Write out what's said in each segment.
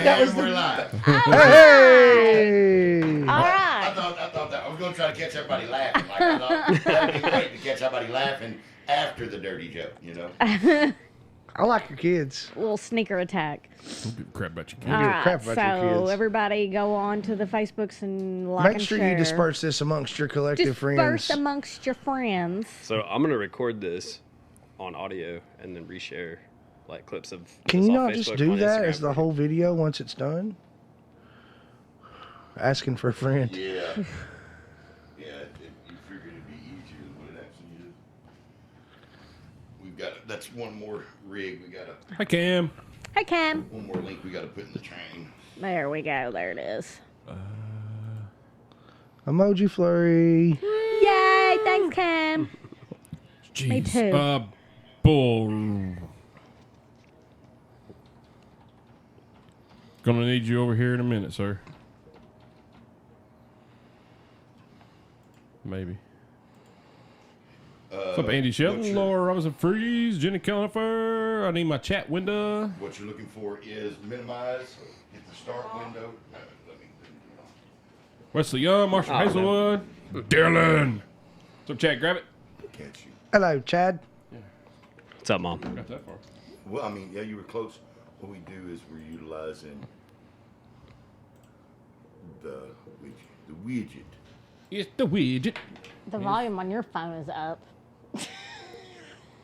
That was we're live. Hey! All right. I thought that I was going to try to catch everybody laughing. Like I thought that'd be great to catch everybody laughing after the dirty joke, you know. I like your kids. A little sneaker attack. Don't give a crap about your kids. Don't give a crap about your so kids. everybody go on to the Facebooks and like Make and sure share. you disperse this amongst your collective Disperse friends. amongst your friends. So I'm gonna record this on audio and then reshare like clips of. Can this you on not just Facebook, do on that Instagram. as the whole video once it's done? Asking for a friend. Yeah. Yeah, you figured it'd be easier than what it actually is. We've got that's one more rig we got to. Hi, Cam. Hey, Cam. One more link we got to put in the train. There we go. There it is. Emoji flurry. Yay! Thanks, Cam. Jeez. Me too. Bull. Gonna need you over here in a minute, sir. Maybe. What's up, Andy Shelton, Laura Robinson Freeze, Jenny Conifer? I need my chat window. What you're looking for is minimize, hit the start window. Let me Wesley Young, Marshall Hazelwood, Dylan. What's up, chat? Grab it. catch you. Hello, Chad. What's up, Mom? Got that far. Well, I mean, yeah, you were close. What we do is we're utilizing the widget. It's the widget. The volume on your phone is up.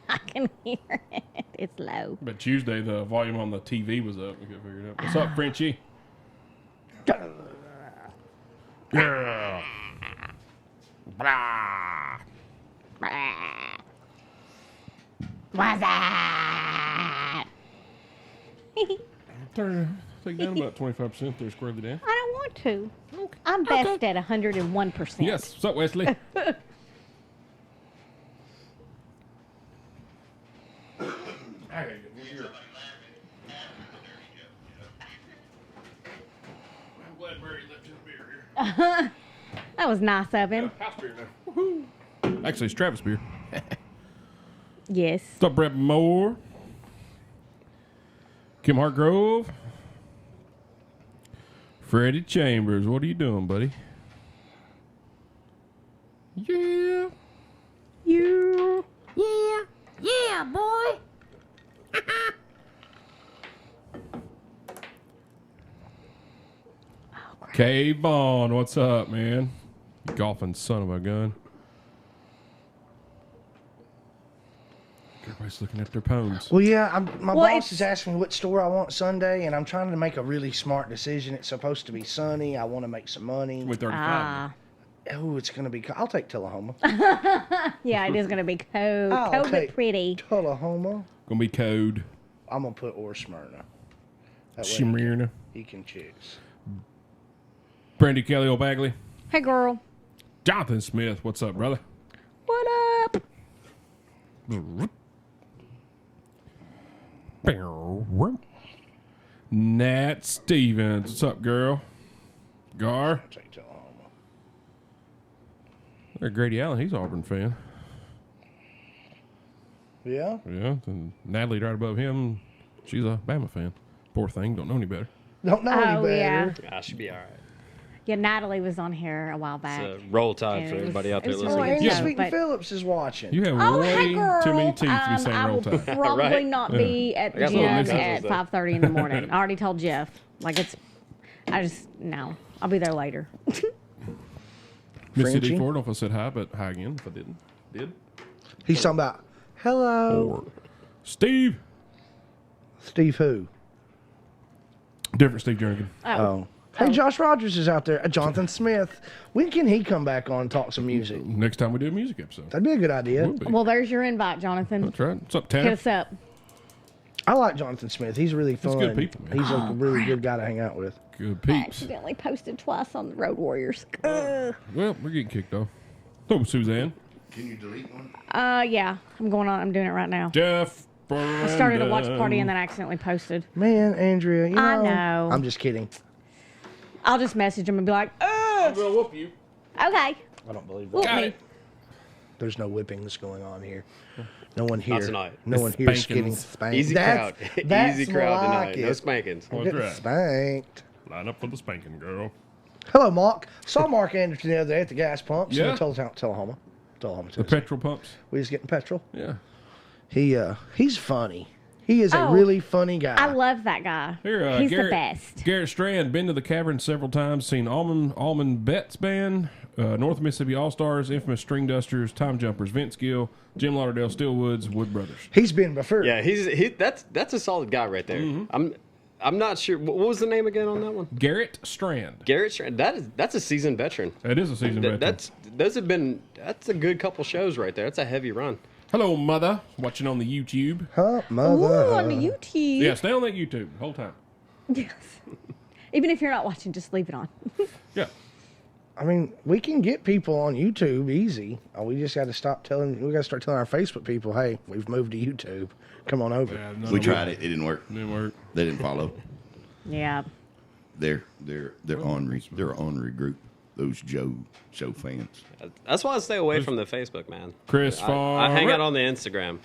I can hear it. It's low. But Tuesday, the volume on the TV was up. We got figured out. What's up, Frenchie? Yeah. What's that? Take down about 25% there, squarely down. I don't want to. I'm best at 101%. Yes. What's up, Wesley? I'm glad Barry left his beer here. That was nice of him. House beer now. Woohoo. Actually, it's Travis beer. Yes. What's up, Brett Moore? Kim Hartgrove. Freddie Chambers. What are you doing, buddy? Yeah. You. Yeah. Yeah, boy. K Vaughn, what's up, man? You golfing son of a gun. Everybody's looking at their phones. Well, yeah, my Well, boss it's- is asking me what store I want Sunday, and I'm trying to make a really smart decision. It's supposed to be sunny. I want to make some money. With 35. Ah. Oh, it's going to be. I'll take Tullahoma. Yeah, it is going to be cold. I'll Cold but take pretty. Tullahoma. Gonna be code. I'm going to put or Smyrna. That way Smyrna. he can choose. Brandy Kelly O'Bagley. Hey, girl. Jonathan Smith, what's up, brother? What up? Nat Stevens, what's up, girl? Gar. I'll take Tullahoma. There, Grady Allen, he's an Auburn fan. Yeah? Yeah, and Natalie right above him, she's a Bama fan. Poor thing, don't know any better. Don't know any Oh, better. yeah. I should be all right. Yeah, Natalie was on here a while back. It's a roll tide And for it was- everybody out it there was Oh, listening. really Andy good. Yeah. Sweeten But- Phillips is watching. You have Oh, way hey, girl. too many teeth to be saying I roll will tide. probably Right. not be at the got little gym cousins at there. 5:30 in the morning. I already told Jeff. No. I'll be there later. Missy Frenchie? D. Ford, I don't know if I said hi, but hi again if I didn't. Did? He's talking about, hello. Or Steve. Steve who? Different Steve Jernigan. Oh. Hey, Josh Rogers is out there. Jonathan Smith. When can he come back on and talk some music? Next time we do a music episode. That'd be a good idea. Would be. Well, there's your invite, Jonathan. That's right. What's up, Hit Taff? us up. I like Jonathan Smith. He's really fun. good people, man. He's a really good guy to hang out with. Good I peeps. accidentally posted twice on the Road Warriors. Ugh. Well, we're getting kicked off. Oh, Suzanne. Can you delete one? Yeah. I'm doing it right now. Jeff. I started a watch party and then accidentally posted. Man, Andrea, you know. I know. I'm just kidding. I'll just message him and be like, I'm gonna whoop you. okay. I don't believe Whoop that. Got me. it. There's no whippings going on here. No one here. tonight. No one here is getting Spankings. spanked. Easy crowd. Easy crowd tonight. No spankings. I'm That's getting right. spanked. Line up for the spanking, girl. Hello, Mark. Saw Mark Anderson the other day at the gas pumps Yeah. in Tullahoma. The Tennessee. petrol pumps. We was getting petrol. Yeah. He's funny. He is a Oh, really funny guy. I love that guy. Here, He's Garrett, the best. Garrett Strand, been to the Caverns several times, seen Almond Betts Band, North Mississippi All Stars, Infamous String Dusters, Time Jumpers, Vince Gill, Jim Lauderdale, Stillwoods, Wood Brothers. He's been before. Yeah, that's a solid guy right there. I'm not sure. What was the name again on that one? Garrett Strand. Garrett Strand. That's a seasoned veteran. That is a seasoned veteran. That's a good couple shows right there. That's a heavy run. Hello, mother, watching on the YouTube. Huh, Ooh, mother. on the YouTube. Yeah, stay on that YouTube the whole time. Yes. Even if you're not watching, just leave it on. Yeah. I mean, we can get people on YouTube easy. We just got to stop telling. We got to start telling our Facebook people, "Hey, we've moved to YouTube. Come on over." Yeah, none We of tried it. It didn't work. Didn't work. They didn't follow. Yeah. They're ornery group. Those Joe show fans. That's why I stay away from the Facebook, man. Chris I hang out on the Instagram.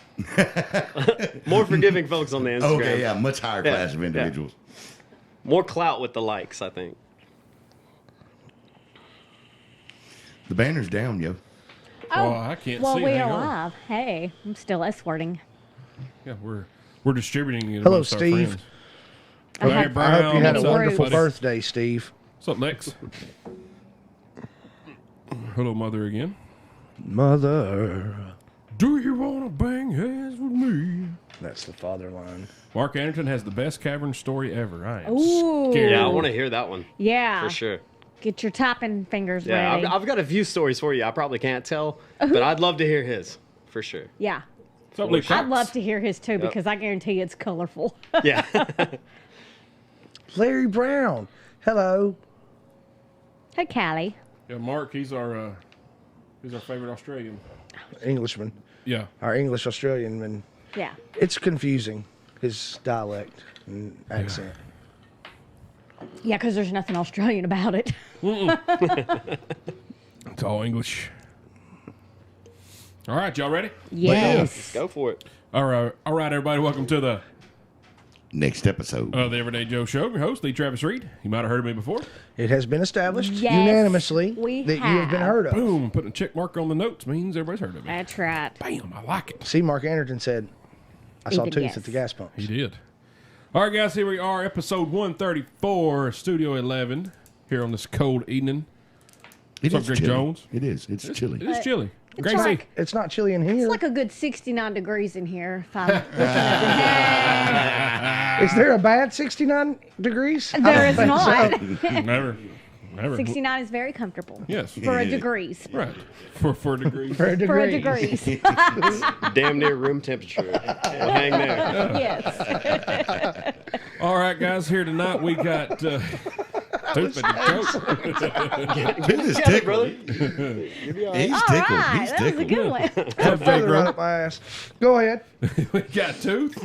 More forgiving folks on the Instagram. Okay, yeah, much higher class of individuals. More clout with the likes, I think. The banner's down, yo. Oh, I can't well, see it. we're Hang on. alive. Hey, I'm still escorting. Yeah, we're distributing it. Hello, amongst our Steve. friends. I Larry had- I hope you had a Many wonderful groups. birthday, Steve. What's up, Lex? Hello, mother again. Mother. Do you want to bang heads with me? That's the father line. Mark Anderson has the best cavern story ever. I am Ooh. scared. Yeah, I want to hear that one Yeah. for sure. Get your tapping fingers Yeah, ready. I've got a few stories for you. I probably can't tell, but I'd love to hear his for sure. yeah. What's up, Lee I'd Cox? love to hear his too because I guarantee it's colorful. Yeah. Larry Brown. Hello. Hey, Callie. Yeah, Mark, he's our favorite Australian. Englishman. Yeah. Our English Australian man. Yeah. It's confusing, his dialect and accent. Yeah, because there's nothing Australian about it. It's all English. All right, y'all ready? Yes. Go for it. All right, everybody. Welcome to the Next episode. the Everyday Joe Show. I'm your host, Lee Travis Reed. You might have heard of me before. It has been established Yes, unanimously we that you have been have. heard of. Boom, putting a check mark on the notes means everybody's heard of me. That's right. Bam, I like it. See, Mark Anderson said, I saw Even Tooth yes. at the gas pumps. He did. All right, guys, here we are, episode 134, Studio 11, here on this cold evening. It What's up, is Greg chilly. Jones? It is. It's chilly. It is chilly. It's Gracie. like, It's not chilly in here. it's like a good 69 degrees in here. If I'm looking at Is there a bad 69 degrees? the- There is think not. Never. 69 is very comfortable. Yes. For a degrees. Right. For a degree. For a For a degree. degrees. Damn near room temperature. We'll hang there. Yes. All right, guys, here tonight we got Tooth at the Joke. Tooth is Got it, tickled. brother. He's All tickled. right. He's That was a tickled. good one. Have feather right up my ass. Go ahead. We got Tooth.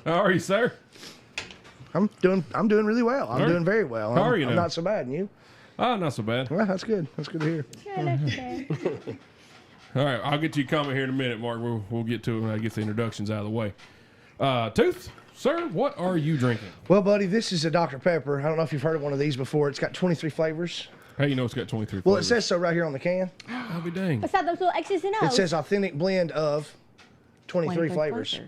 How are you, sir? I'm doing really well. I'm All right. doing very well. How are you I'm now? not so bad. And you? Oh, not so bad. Well, that's good. That's good to hear. All right, I'll get to your comment here in a minute, Mark. We'll get to it when I get the introductions out of the way. Tooth, sir, what are you drinking? Well, buddy, this is a Dr. Pepper. I don't know if you've heard of one of these before. It's got 23 flavors. How you know it's got 23 Well, it flavors? says so right here on the can. I'll be dang. What's that, those little X's and O's? It says authentic blend of 23 flavors.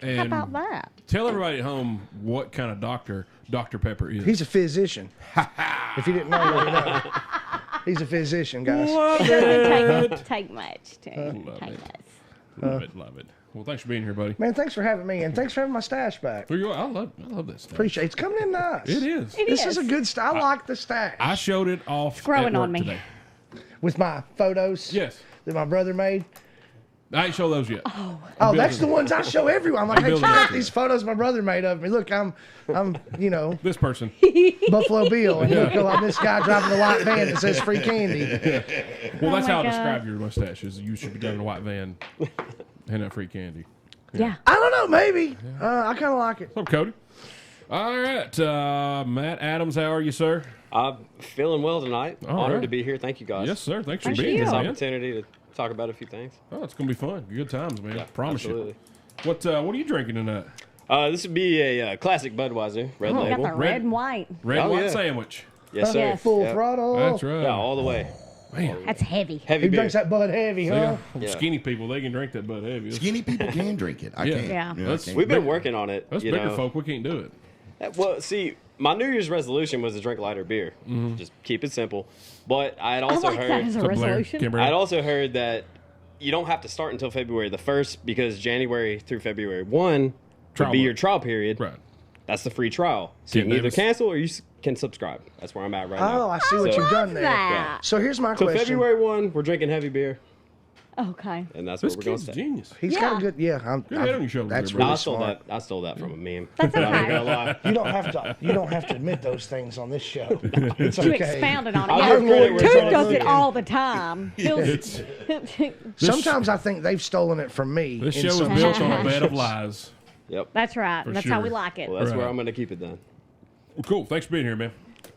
How And about that? tell everybody at home what kind of doctor Dr. Pepper is. He's a physician. If you didn't know, you know. He's a physician, guys. Love Doesn't it. take much to Love take it. us. Love it, love it. Well, thanks for being here, buddy. Man, thanks for having me, and thanks for having my stash back. Well, I love this stuff. Appreciate it. It's coming in nice. It is. This is a good stash. I like the stash. I showed it off growing at work on me. today. With my photos Yes. that my brother made. I ain't show those yet. Oh, that's the ones I show everyone. I'm like, hey, building check out it. these photos my brother made of me. Look, I'm you know, This person. Buffalo Bill. And look, I'm this guy driving a white van that says free candy. Well, that's my how I God. describe your mustache. Is you should be driving a white van, handing out free candy. Yeah. I don't know, maybe. I kind of like it. What's up, Cody? All right, Matt Adams, how are you, sir? I'm feeling well tonight. All Honored right. to be here. Thank you, guys. Yes, sir. Thanks for Thank being you. here, This man. opportunity to talk about a few things. Oh, it's gonna be fun. Good times, man. Yeah, Promise absolutely. you. What are you drinking tonight? This would be a classic Budweiser red We got label. the red and white. Red Oh, white yeah. sandwich. Yes, sir. Yes. Full Yeah. throttle. That's right. Yeah, all the way. Man. That's heavy. Heavy Who beer. drinks that Bud Heavy, huh? Yeah. Yeah. Skinny people, they can drink that Bud Heavy. Skinny people can drink it. I Yeah. can't. Yeah. I That's- can't. We've been working on it. Us you bigger know. folk, we can't do it. Well, see, my New Year's resolution was to drink lighter beer. Just keep it simple. But I had also I like heard that as a So Blair, resolution. Kimberly? I'd also heard that you don't have to start until February the 1st because January through February 1 would Trial be month. your trial period. Right. That's the free trial. So you Ken can either Davis. cancel or you can subscribe. That's where I'm at right now. Oh, I see what So- you've done there. That. So here's my So question. February 1, we're drinking heavy beer, Okay. and that's This where we're going kid's to stay. genius. He's got a Yeah. good, Good head on your shoulders That's there, No, bro. really I stole smart. that. I stole that from a meme. That's I'm not okay. gonna lie. You don't have to admit those things on this show. It's You okay. expounded on it. I'll Yeah, give credit where Toot credit's does it due. all the time. He'll- It's, Sometimes I think they've stolen it from me. this in show is some built on a bed of situations. lies. Yep. That's right. For That's how sure. we like it. Well, that's where Right. I'm going to keep it then. Well, cool. Thanks for being here, man.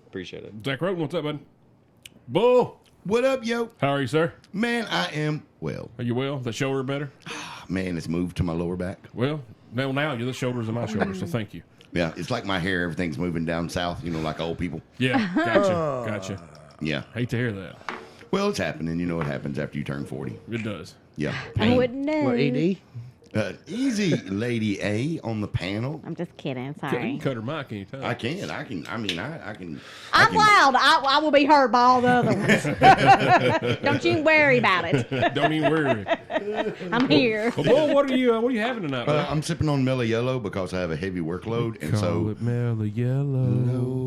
Appreciate it. Zach Roten, what's up, bud? Bull, What up, yo? how are you, sir? Man, I am well. Are you well? The shoulder better? Man, it's moved to my lower back. Well, now you're the shoulders of my shoulders, so thank you. Yeah, it's like my hair. Everything's moving down south, like old people. Yeah, gotcha. Yeah. Hate to hear that. Well, it's happening. You know what happens after you turn 40. It does. Yeah. I Pain. wouldn't know. What, ED? Easy, Lady A on the panel. I'm just kidding. You can Sorry. cut her mic anytime. I can. I can. I mean, I can. I'm loud. I will be heard by all the other ones. Don't you worry about it. Don't even worry. I'm here. Well, Bull, what are you having tonight, bud? I'm sipping on Mellow Yellow because I have a heavy workload, and so Mellow Yellow.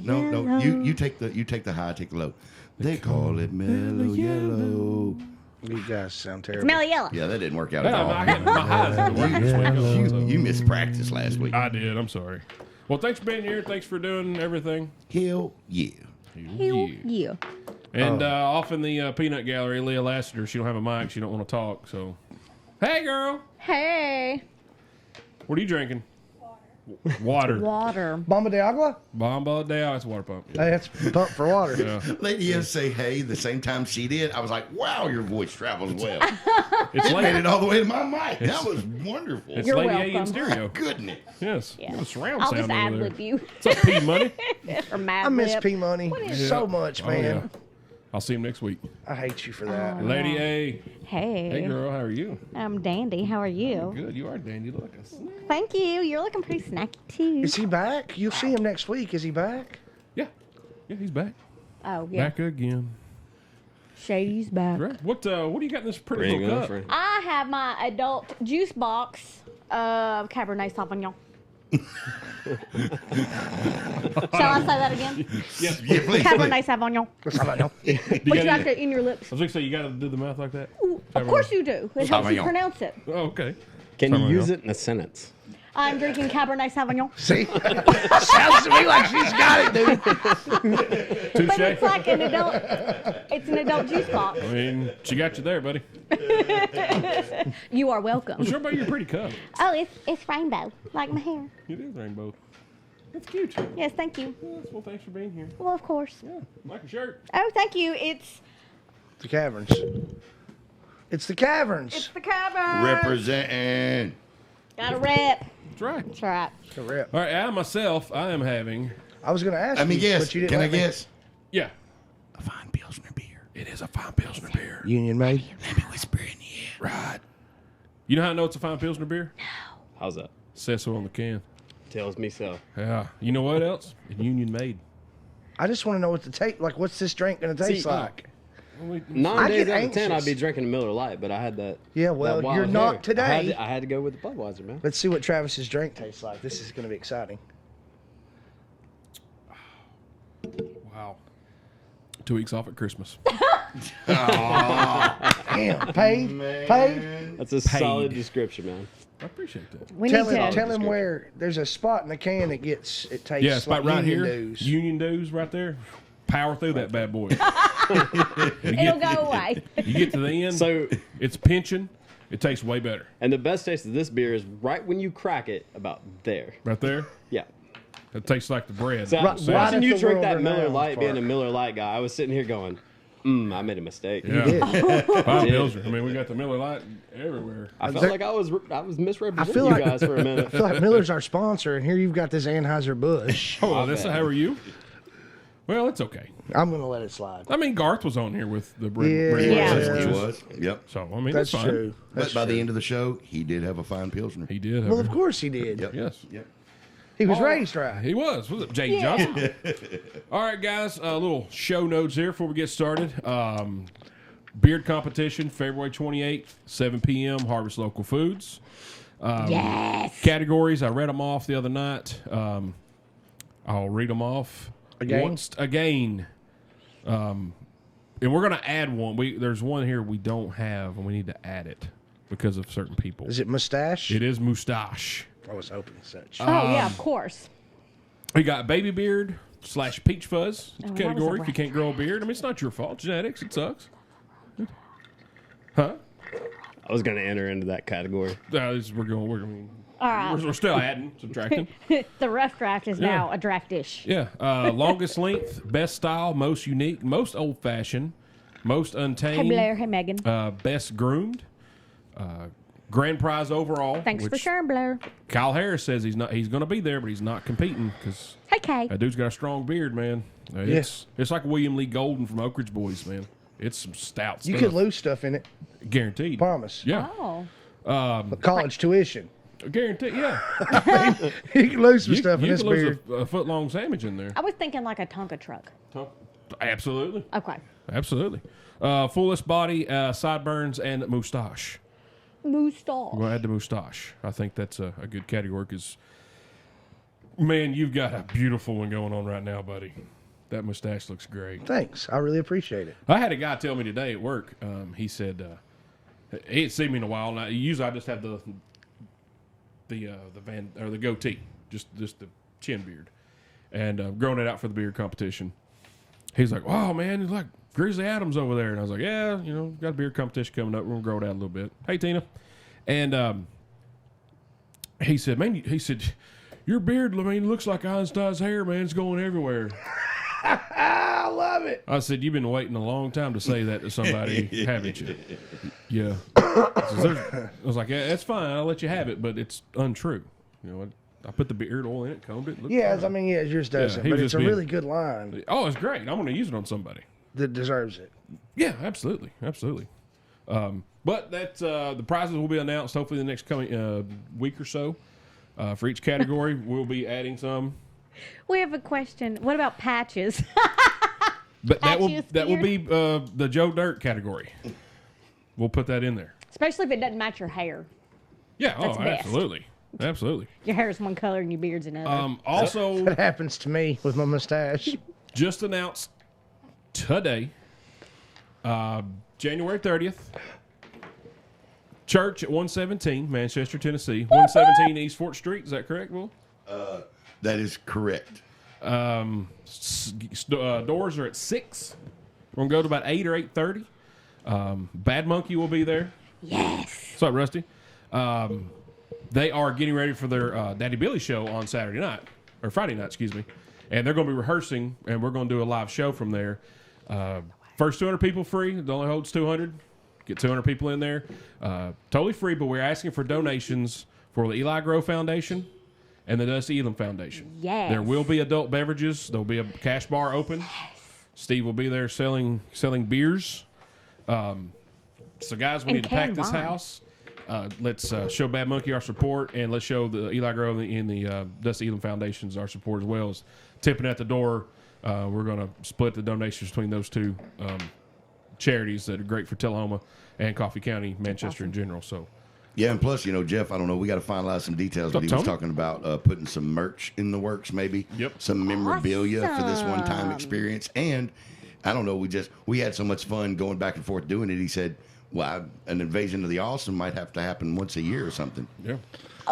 no. You take the high, I take the low. They call it Mellow Yellow. You guys sound terrible. Smelly yellow. Yeah, that didn't work out at Yeah, all. I got my highs in the work this week. So. You missed practice last week. I did. I'm sorry. Well, thanks for being here. Thanks for doing everything. Hell yeah. Hell yeah. And off in the peanut gallery, Leah Lassiter, she don't have a mic. She don't want to talk. So, hey, girl, Hey. what are you drinking? Water. Water. Bomba de agua? Bomba de Agua. It's a water pump. Hey, that's pump for water. Yeah. Lady has say hey the same time she did. I was like, wow, your voice travels well. It's It made late. it all the way to my mic. That was wonderful. It's You're Lady A welcome. in stereo. Goodness. Yes. Yeah. You have a surround I'll sound just over ad there. lib you. What's up, P Money? Or Mad I miss Lib. P Money so much, man. Oh, yeah. I'll see him next week. I hate you for that. Oh. Lady A. Hey. Hey, girl, how are you? I'm dandy. How are you? Good. You are, Dan. You look like a snack. Thank you. You're looking pretty snacky too. Is he back? You'll see him next week. Is he back? Yeah. Yeah, he's back. Oh yeah. Back again. Shady's back. Right. What do you got in this pretty Bring little on, cup? friend. I have my adult juice box of Cabernet Sauvignon. Shall I say that again? Yes. Yeah, please. Cabernet Sauvignon. Yes, I know. You But you gotta- have to in your lips. I was going to say, you got to do the mouth like that? Of course you do. It helps you Sauvignon. pronounce it. Oh, okay. Can you Sauvignon. use it in a sentence? I'm drinking Cabernet Sauvignon. See? Sounds to me like she's got it, dude. But it's Touche. like an adult. It's an adult juice box. I mean, she got you there, buddy. You are welcome. Sure about your pretty cup. Oh, it's rainbow, like my hair. It is rainbow. That's cute. Yes, thank you. Yes, well, thanks for being here. Well, of course. Yeah, like a shirt. Oh, thank you. It's The Caverns. It's the Caverns. the Caverns. Representing. Got a rep. That's right. That's right. The rep. All right, I myself, I am having, I was going to ask Let me you, guess. but you didn't Can I let me. guess? yeah, A fine Pilsner beer. it is a fine Pilsner beer. Union made. Let me whisper in the ear. Right. You know how I know it's a fine Pilsner beer? How's that? Says so on the can. Tells me so. Yeah. You know what else? It's Union made. I just want to know what the taste like. What's this drink going to taste See, like? 9 I days get out of 10, I'd anxious. be drinking a Miller Lite, but I had that. Yeah, well, that wild you're not hair. today. I had to go with the Budweiser, man. Let's see what Travis's drink tastes like. This is going to be exciting. Wow. 2 weeks off at Christmas. Damn, paid. That's a solid description, man. I appreciate that. We Tell need him, to. tell him where there's a spot in the can that tastes Yeah, it's like about right Union here. News. Union News right there. Power through that bad boy. It'll go away. You get to the end, So, it's pinching. It tastes way better. and the best taste of this beer is right when you crack it, about there. Right there. Yeah. It tastes like the bread. So Right- watching right you at the drink world that Miller renowned Lite, being a part. Miller Lite guy, I was sitting here going, I made a mistake. Yeah. did. Five Pilsner. I mean, we got the Miller Lite everywhere. I felt like I was misrepresenting feel you like- guys for a minute. I feel like Miller's our sponsor, and here you've got this Anheuser-Busch. Oh, that's how are you? Well, it's okay. I'm going to let it slide. I mean, Garth was on here with the Yeah. Yeah. He was. Yep. So, I mean, That's that's fine. true. But by the end of the show, he did have a fine Pilsner. He did. Well, have of course he did. Yep. Yes. Yep. He was raised right. He was. Was it Jay Johnson? All right, guys. A little show notes here before we get started. Beard competition, February 28th, 7 p.m., Harvest Local Foods. Yes. Categories, I read them off the other night. I'll read them off Again? once again. And we're going to add one. There's one here we don't have, and we need to add it because of certain people. Is it mustache? It is mustache. I was hoping such. Oh, yeah, of course. We got baby beard / peach fuzz Oh, that was category. a If you can't grow a beard, I mean, it's not your fault. Genetics, it sucks. Huh? I was going to enter into that category. All right. We're still adding, subtracting. The rough draft is now a draft dish. Yeah. Longest length, best style, most unique, most old fashioned, most Hey, untamed, Blair. Hey, Megan. best groomed, grand prize overall. Thanks for which sharing, Blair. Kyle Harris says he's going to be there, but he's not competing because Hey, Kay. that dude's got a strong beard, man. It's like William Lee Golden from Oak Ridge Boys, man. It's some stout You stuff. could lose stuff in it. Guaranteed. Promise. Yeah. Oh. College tuition. Guaranteed. Yeah. You can lose some You stuff in can this lose beard. a foot long sandwich in there. I was thinking like a Tonka truck. Absolutely. Okay. Absolutely. Fullest body, sideburns, and mustache. Mustache. We'll add the mustache. I think that's a good category because, man, you've got a beautiful one going on right now, buddy. That mustache looks great. Thanks. I really appreciate it. I had a guy tell me today at work. He said he ain't seen me in a while. Now, usually I just have the goatee, just the chin beard, and growing it out for the beard competition. He's like, "Wow, man, it's like Grizzly Adams over there," and I was like, "Yeah, got a beard competition coming up. We're gonna grow it out a little bit." Hey, Tina, and he said, "Man," he said, "Your beard, I mean, looks like Einstein's hair, man. It's going everywhere." I love it. I said, "You've been waiting a long time to say that to somebody, haven't you?" Yeah. I was like, "Yeah, that's fine. I'll let you have it, but it's untrue." I put the beard oil in it, combed it. Looked Yeah, fine. I mean, yeah, yours doesn't, he but was it's just a being- really good line Oh, it's great. I'm going to use it on somebody. that deserves it. Yeah, absolutely, absolutely. But that's the prizes will be announced hopefully the next coming week or so. For each category, we'll be adding some. We have a question. What about patches? But that will Patches be the Joe Dirt category. We'll put that in there. Especially if it doesn't match your hair. Yeah, That's best. absolutely, absolutely. Your hair is one color and your beard's another. Also, That happens to me with my mustache. just announced today, January 30th, church at 117, Manchester, Tennessee. 117 East Fort Street. Is that correct, Will? That is correct. Doors are at 6. We're going to go to about 8 or 8:30. Bad Monkey will be there. Yes. What's up, Rusty? They are getting ready for their Daddy Billy show on Saturday night, or Friday night, excuse me. And they're going to be rehearsing, and we're going to do a live show from there. First 200 people free. It only holds 200. Get 200 people in there. Totally free, but we're asking for donations for the Eli Grove Foundation and the Dusty Elam Foundation. Yes. There will be adult beverages. There'll be a cash bar open. Steve will be there selling beers. So, guys, we And need to pack canned this wine. house. Let's show Bad Monkey our support, and let's show the Eli Grove and the Dusty Elam Foundations our support as well as tipping at the door. We're going to split the donations between those two charities that are great for Tullahoma and Coffee County, Manchester in general. So, Yeah, and plus, Jeff, I don't know, we got to finalize some details, but he was Tony? talking about putting some merch in the works, maybe. Yep. Some memorabilia for this one-time Awesome. experience. And, I don't know, we had so much fun going back and forth doing it. He said, well, an invasion of the awesome might have to happen once a year or something. yeah.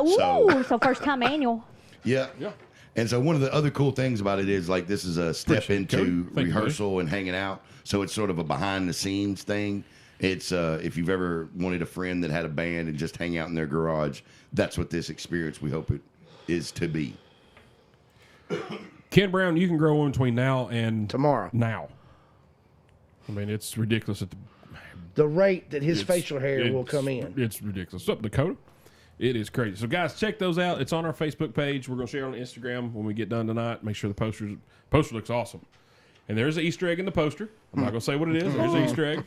Ooh, so first time annual. Yeah. Yeah. And so one of the other cool things about it is, like, this is a step Appreciate it, into Cody. Thank you, rehearsal and hanging out. So it's sort of a behind-the-scenes thing. It's if you've ever wanted a friend that had a band and just hang out in their garage, that's what this experience we hope it is to be. Ken Brown, you can grow in between now and Tomorrow. Now. I mean, it's ridiculous at The rate that his it's- facial hair will come in. It's ridiculous. What's up, Dakota? It is crazy. So, guys, check those out. It's on our Facebook page. We're going to share it on Instagram when we get done tonight. Make sure the poster looks awesome. And there's an Easter egg in the poster. I'm not going to say what it is. There's an Easter egg.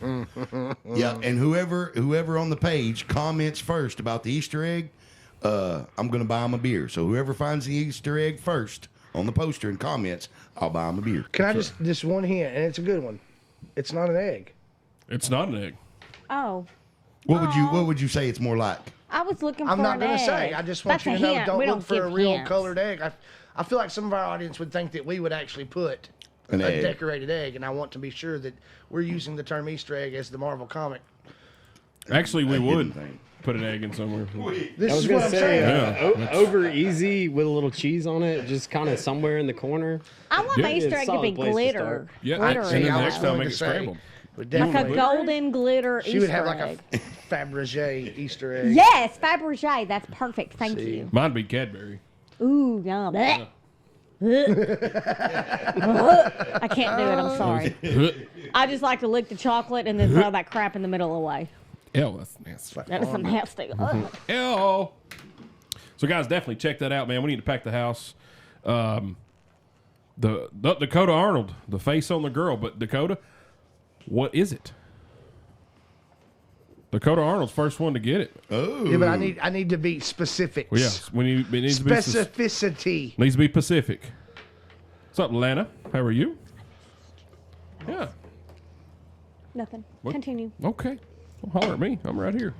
Yeah, and whoever on the page comments first about the Easter egg, I'm going to buy them a beer. So whoever finds the Easter egg first on the poster and comments, I'll buy them a beer. Can I just one hint, and it's a good one. It's not an egg. It's not an egg. Oh, What would you say it's more like? I was looking I'm for not an going to egg. say. I just want That's you a to know, hint. don't We look for a give real hints. colored egg. I feel like some of our audience would think that we would actually put An a egg. decorated egg, and I want to be sure that we're using the term Easter egg as the Marvel comic. Actually, we A would hidden thing. put an egg in somewhere. This I was is gonna what I'm say saying. Yeah. over easy with a little cheese on it, just kind of somewhere in the corner. I want my Yeah. Easter It's a egg to be solid place to glitter. start. Yeah, Glitter and See, then I in was next that. time going make to it say, scrambled. would Like a definitely- golden glitter She would Easter have like egg. a Fabergé Easter egg. Yes, Fabergé. That's perfect. Thank See. you. Mine'd be Cadbury. Ooh, yum. I can't do it. I'm sorry. I just like to lick the chocolate and then throw that crap in the middle away. Ew, that's nasty. That is some nasty. Ugh. Ew. So, guys, definitely check that out, man. We need to pack the house. The Dakota Arnold, the face on the girl. But, Dakota, what is it? Dakota Arnold's first one to get it. Oh. Yeah, but I need to be specific. Well, yes, it needs to be Specificity. needs to be Pacific. What's up, Lana? How are you? Yeah. Nothing. What? Continue. Okay. Don't holler at me. I'm right here.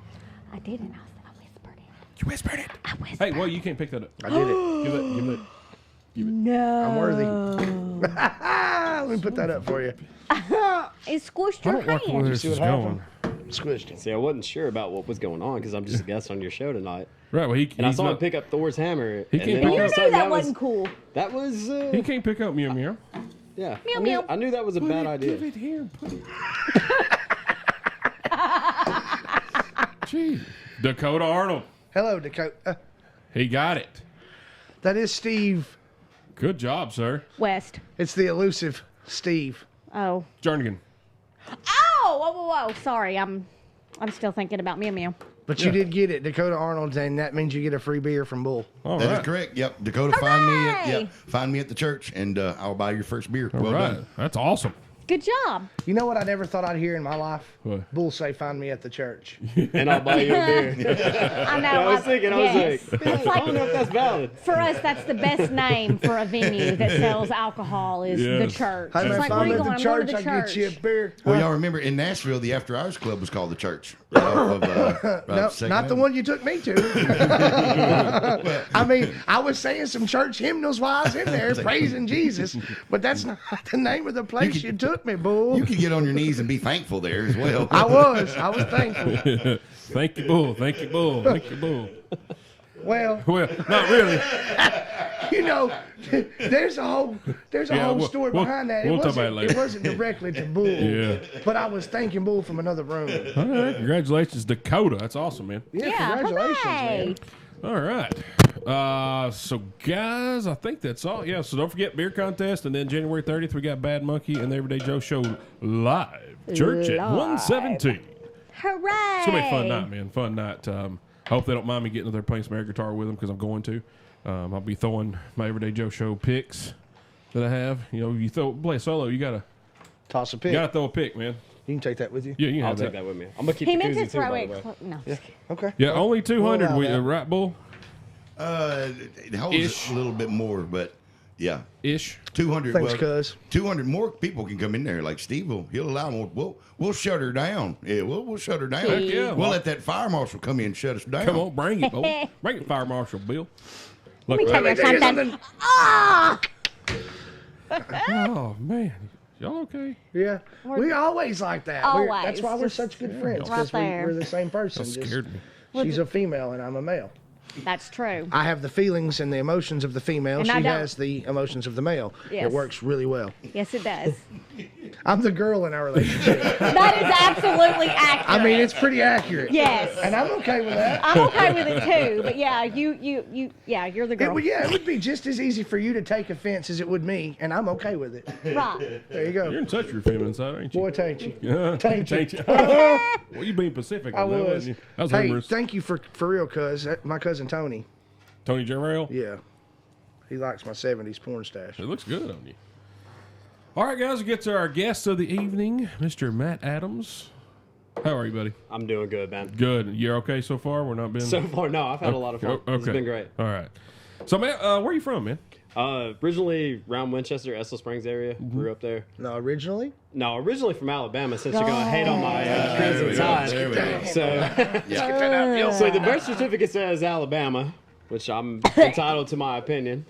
I didn't. I whispered it. You whispered it. I whispered. Hey, well, you can't pick that up. I did it. Give that. No. I'm worthy. Let me put that up for you. It squished I your don't like where hand. this See is what going. happened? Squished him. See, I wasn't sure about what was going on because I'm just a guest on your show tonight, Right. Well, and I he's saw him not, pick up Thor's hammer. He and can't then all pick of a You up- knew sudden that wasn't cool. That was he can't pick up Mew Mew. yeah. Meow, I knew, meow. I knew that was a bad idea. Give it here. Put it. Gee, Dakota Arnold. Hello, Dakota. He got it. That is Steve. Good job, sir. West. It's the elusive Steve. Oh. Jernigan. Oh! Whoa, whoa, whoa. Sorry, I'm still thinking about Mew Mew. But you did get it, Dakota Arnold, and that means you get a free beer from Bull. All That is right. correct. Yep. Dakota, find me. Hooray! Find me at the church, and I'll buy your first beer. All Well right. done. That's awesome. Good job. You know what I never thought I'd hear in my life? What? Bull say, "Find me at the church." And I'll buy you a beer. I know. I was thinking, I was yes. like, It's I don't know if that's valid. for us, that's the best name for a venue that sells alcohol is the Yes. church. Hey, It's man, like, find where me you at going? the I'm going church. to the I church. get you a beer. Well, y'all remember in Nashville, the After Hours Club was called the Church. Right off of, No, Second not the Avenue. one you took me to. I mean, I was saying some church hymnals while I was in there praising Jesus, but that's not the name of the place you took me, Bull. You could get on your knees and be thankful there as well. I was thankful. Thank you, Bull. Thank you, Bull. Thank you, Bull. Well, Well, not really. you know, there's a whole Yeah, whole we'll- story we'll- behind that. we'll talk about it later. It wasn't directly to Bull. Yeah. But I was thanking Bull from another room. All right. Congratulations, Dakota. That's awesome, man. Yeah, congratulations, hooray. man. All right. So, guys, I think that's all. Yeah, so don't forget beer contest. And then January 30th, we got Bad Monkey and the Everyday Joe Show live. Church at Live. 117. Hooray. It's going to be a fun night, man. Fun night. Hope they don't mind me getting up there playing some air guitar with them because I'm going to. I'll be throwing my Everyday Joe Show picks that I have. You know, you play a solo, you got Toss a pick. to throw a pick, man. You can take that with you. Yeah, you can I'll have take that. that with me. I'm gonna keep He the meant to koozie too, throw by it. the way. No. Okay. Yeah, only 200. We'll allow that. Right, Bull? It holds Ish. a little bit more, but yeah, Ish. 200. Thanks, well, cuz. 200 more people can come in there. Like Steve he'll allow more. We'll shut her down. Yeah, we'll shut her down. Heck yeah. We'll let that fire marshal come in and shut us down. Come on, bring it, Bull. Bring it, Fire Marshal Bill. Look, Let me tell you tell you something. something. Ah! oh, man. Y'all okay? Yeah. We always like that. That's Always. why we're Just such good friends. right Because there. we're the same person. That Just- scared me. she's a female and I'm a male. That's true. I have the feelings and the emotions of the female. And She I don't. has the emotions of the male. Yes. It works really well. Yes, it does. I'm the girl in our relationship. That is absolutely accurate. I mean, it's pretty accurate. Yes. And I'm okay with that. I'm okay with it too. But yeah, you're the girl. It would be just as easy for you to take offense as it would me, and I'm okay with it. Right. There you go. You're in touch with your feminine side, ain't you? Boy, tain't you. Yeah. Tain't you. Tain't you. Well, you being Pacific. I on that, was. wasn't you? That was Hey, humorous. thank you for real, cuz. My cousin Tony. Tony Jarrell? Yeah. He likes my 70s porn stash. It looks good on you. All right, guys, we get to our guest of the evening, Mr. Matt Adams. How are you, buddy? I'm doing good, man. Good. You're okay so far? We're not been... So far, no, I've had a lot of fun. Okay. It's been great. All right. So, Matt, where are you from, man? Originally around Winchester, Essel Springs area. Mm-hmm. Grew up there. No, originally? No, originally from Alabama. Since you're gonna hate on my crimson side, so the birth certificate says Alabama, which I'm entitled to my opinion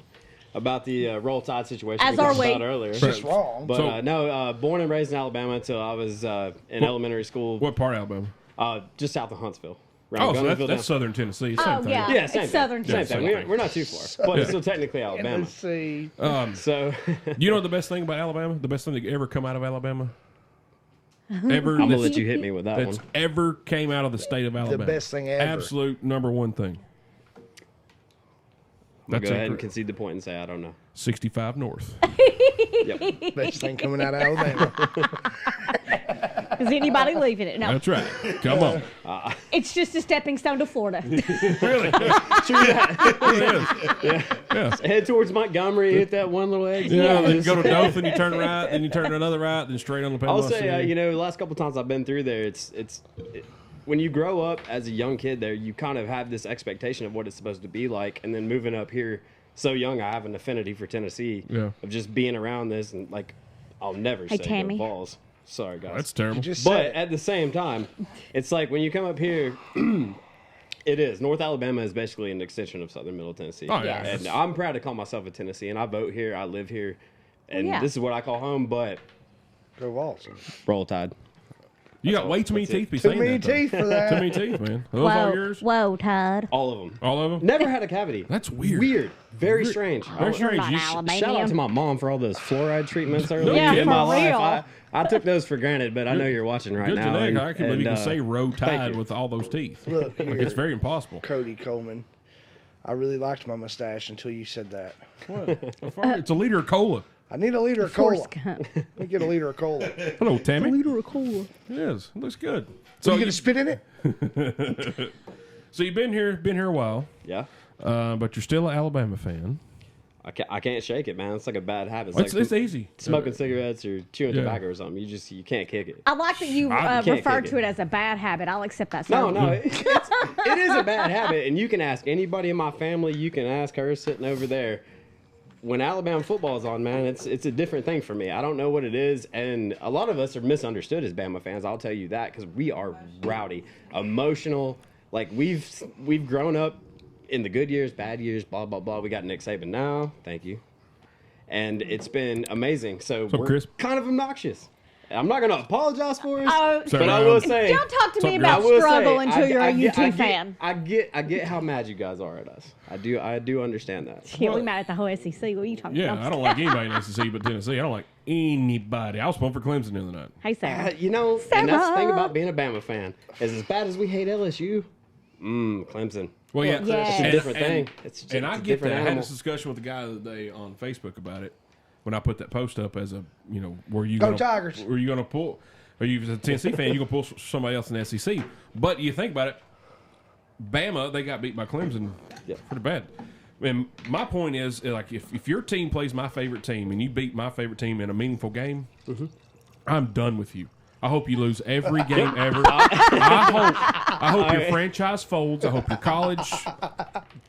about the Roll Tide situation As we are talked we. about earlier. It's just wrong. But born and raised in Alabama until I was in elementary school, What part of Alabama? just south of Huntsville. Oh, so Gunnersville that's down. Southern Tennessee. Same thing. yeah. Yeah, same It's thing. southern Same Tennessee. thing. We're not too far, but it's still technically Alabama. Tennessee. So You know the best thing about Alabama? The best thing that ever come out of Alabama? Ever? I'm gonna let you hit me with that That's one. ever came out of the state of Alabama. best thing ever. Absolute number one thing. I'll That's go ahead it. and concede the point and say I don't know. 65 North. Yep. Best thing coming out of Alabama. Is anybody leaving it? No. That's right. Come on. It's just a stepping stone to Florida. Really? True that. It is. Yeah. Head towards Montgomery, hit that one little exit. Yeah, then you go to Dothan, you turn right, then you turn to another right, then straight on the I'll Panama say, City. the last couple times I've been through there, when you grow up as a young kid there, you kind of have this expectation of what it's supposed to be like, and then moving up here so young, I have an affinity for Tennessee. Yeah. Of just being around this, and like, I'll never Hey, say Tammy. go Vols. Sorry, guys. That's terrible. Just But said at the same time, it's like when you come up here, it is. North Alabama is basically an extension of Southern Middle Tennessee. Oh, yeah. Yes. And I'm proud to call myself a Tennessee, and I vote here, I live here, and yeah. this is what I call home, but go Vols. Roll Tide. You got way too many That's it. teeth to be Too saying many that, though. teeth for Too that. many teeth, man. Are those all yours? Whoa, Todd. All of them. All of them? Never had a cavity. That's weird. Weird. Very strange. Very strange. Not You Alabama. Shout out to my mom for all those fluoride treatments earlier Yeah, in my for real. life. I took those for granted, but I know you're watching right Good now. today. and- I can believe you and, can say row tide you. with all those teeth. Look Like, here, it's very impossible. Cody Coleman. I really liked my mustache until you said that. It's a liter of cola. I need a liter of cola. Forrest Gump. Let me get a liter of cola. Hello, Tammy. Liter of cola. It is. It looks good. So So you gonna spit in it? so you've been here a while, Yeah. but you're still an Alabama fan. I can't shake it, man. It's like a bad habit. It's It's like easy. smoking cigarettes or chewing Yeah. tobacco or something. You can't kick it. I like that you can't referred kick to it. it as a bad habit. I'll accept that. No, sir. no, it is a bad habit, and you can ask anybody in my family. You can ask her sitting over there. When Alabama football is on, man, it's a different thing for me. I don't know what it is, and a lot of us are misunderstood as Bama fans. I'll tell you that because we are rowdy, emotional. Like we've grown up in the good years, bad years, blah blah blah. We got Nick Saban now, thank you, and it's been amazing. So up, we're Chris? kind of obnoxious. I'm not gonna apologize for us, Oh, but I will say. don't talk to me Something about I will struggle say, until you're a get- UT fan. I get how mad you guys are at us. I do understand that. Yeah, we mad at the whole SEC. What are you talking Yeah, about? I don't like anybody in SEC but Tennessee. I don't like anybody. I was pulling for Clemson the other night. Hey, Sarah. You know, and that's the thing Sarah. about being a Bama fan is as bad as we hate LSU, Clemson. Well, yeah, Yes. It's a different thing. It's And I it's a get different that. I had animal. this discussion with the guy the other day on Facebook about it when I put that post up as a, were you Go gonna, Tigers. Were you going to pull? Are you as a Tennessee fan? You going to pull somebody else in the SEC? But you think about it, Bama they got beat by Clemson Yeah. pretty bad. And my point is, like, if your team plays my favorite team and you beat my favorite team in a meaningful game, I'm done with you. I hope you lose every game ever. I hope your franchise folds. I hope your college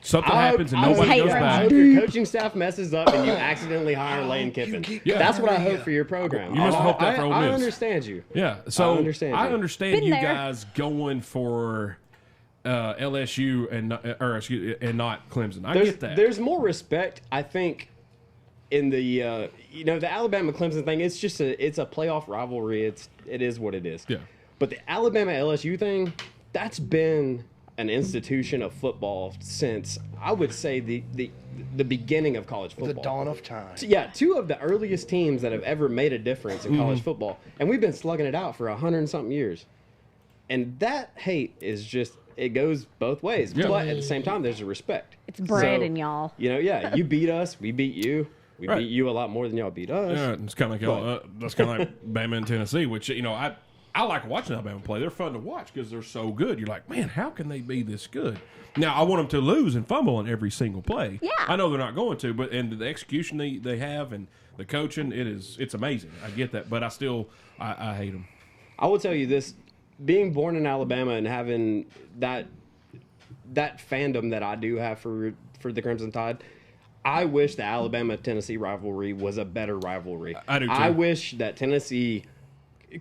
something happens and I nobody hate goes Rams. I back. hope your coaching staff messes up and you accidentally hire Lane Kiffin. Yeah. That's what I hope for your program. You must hope that for Ole I Miss. understand you. Yeah, so I understand I you. understand Been you there. guys going for LSU and not Clemson. I get that. There's more respect, I think, in the the Alabama Clemson thing. It's just it's a playoff rivalry. It is what it is. Yeah. But the Alabama LSU thing, that's been an institution of football since I would say the beginning of college football. The dawn of time. Yeah, 2 of the earliest teams that have ever made a difference in college football, and we've been slugging it out for 100 and something years. And that hate is just, it goes both ways. Yeah. But at the same time, there's a respect. It's bred So, in y'all. You know, yeah, you beat us, we beat you. We Right. beat you a lot more than y'all beat us. Yeah, it's kind of like that's kind of like Bama and Tennessee, which I like watching Alabama play. They're fun to watch because they're so good. You're like, man, how can they be this good? Now I want them to lose and fumble in every single play. Yeah. I know they're not going to, but and the execution they have and the coaching, it's amazing. I get that, but I still I hate them. I will tell you this: being born in Alabama and having that fandom that I do have for the Crimson Tide, I wish the Alabama-Tennessee rivalry was a better rivalry. I do too. I wish that Tennessee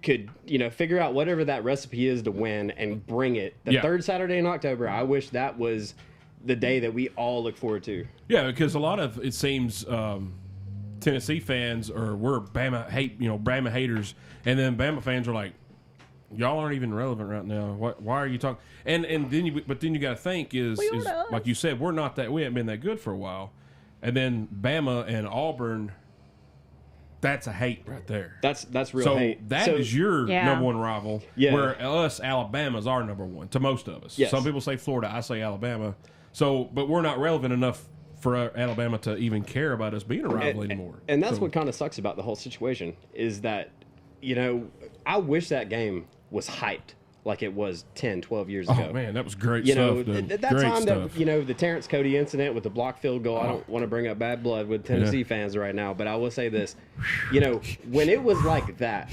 could, figure out whatever that recipe is to win and bring it. The Yeah. third Saturday in October, I wish that was the day that we all look forward to. Yeah, because a lot of it seems Tennessee fans we're Bama Bama haters, and then Bama fans are like, y'all aren't even relevant right now. Why are you talking? And then you got to think is like you said, we haven't been that good for a while, and then Bama and Auburn. That's a hate right there. That's real so hate. That is your Yeah. number one rival. Yeah. Where us, Alabama's our number one to most of us. Yes. Some people say Florida, I say Alabama. So, but we're not relevant enough for Alabama to even care about us being a rival anymore. And that's So- what kind of sucks about the whole situation is that, I wish that game was hyped like it was 10, 12 years ago. Oh man, that was great You know, stuff. dude. that Great time stuff. that, the Terrence Cody incident with the block field goal, I don't want to bring up bad blood with Tennessee fans right now, but I will say this, when it was like that,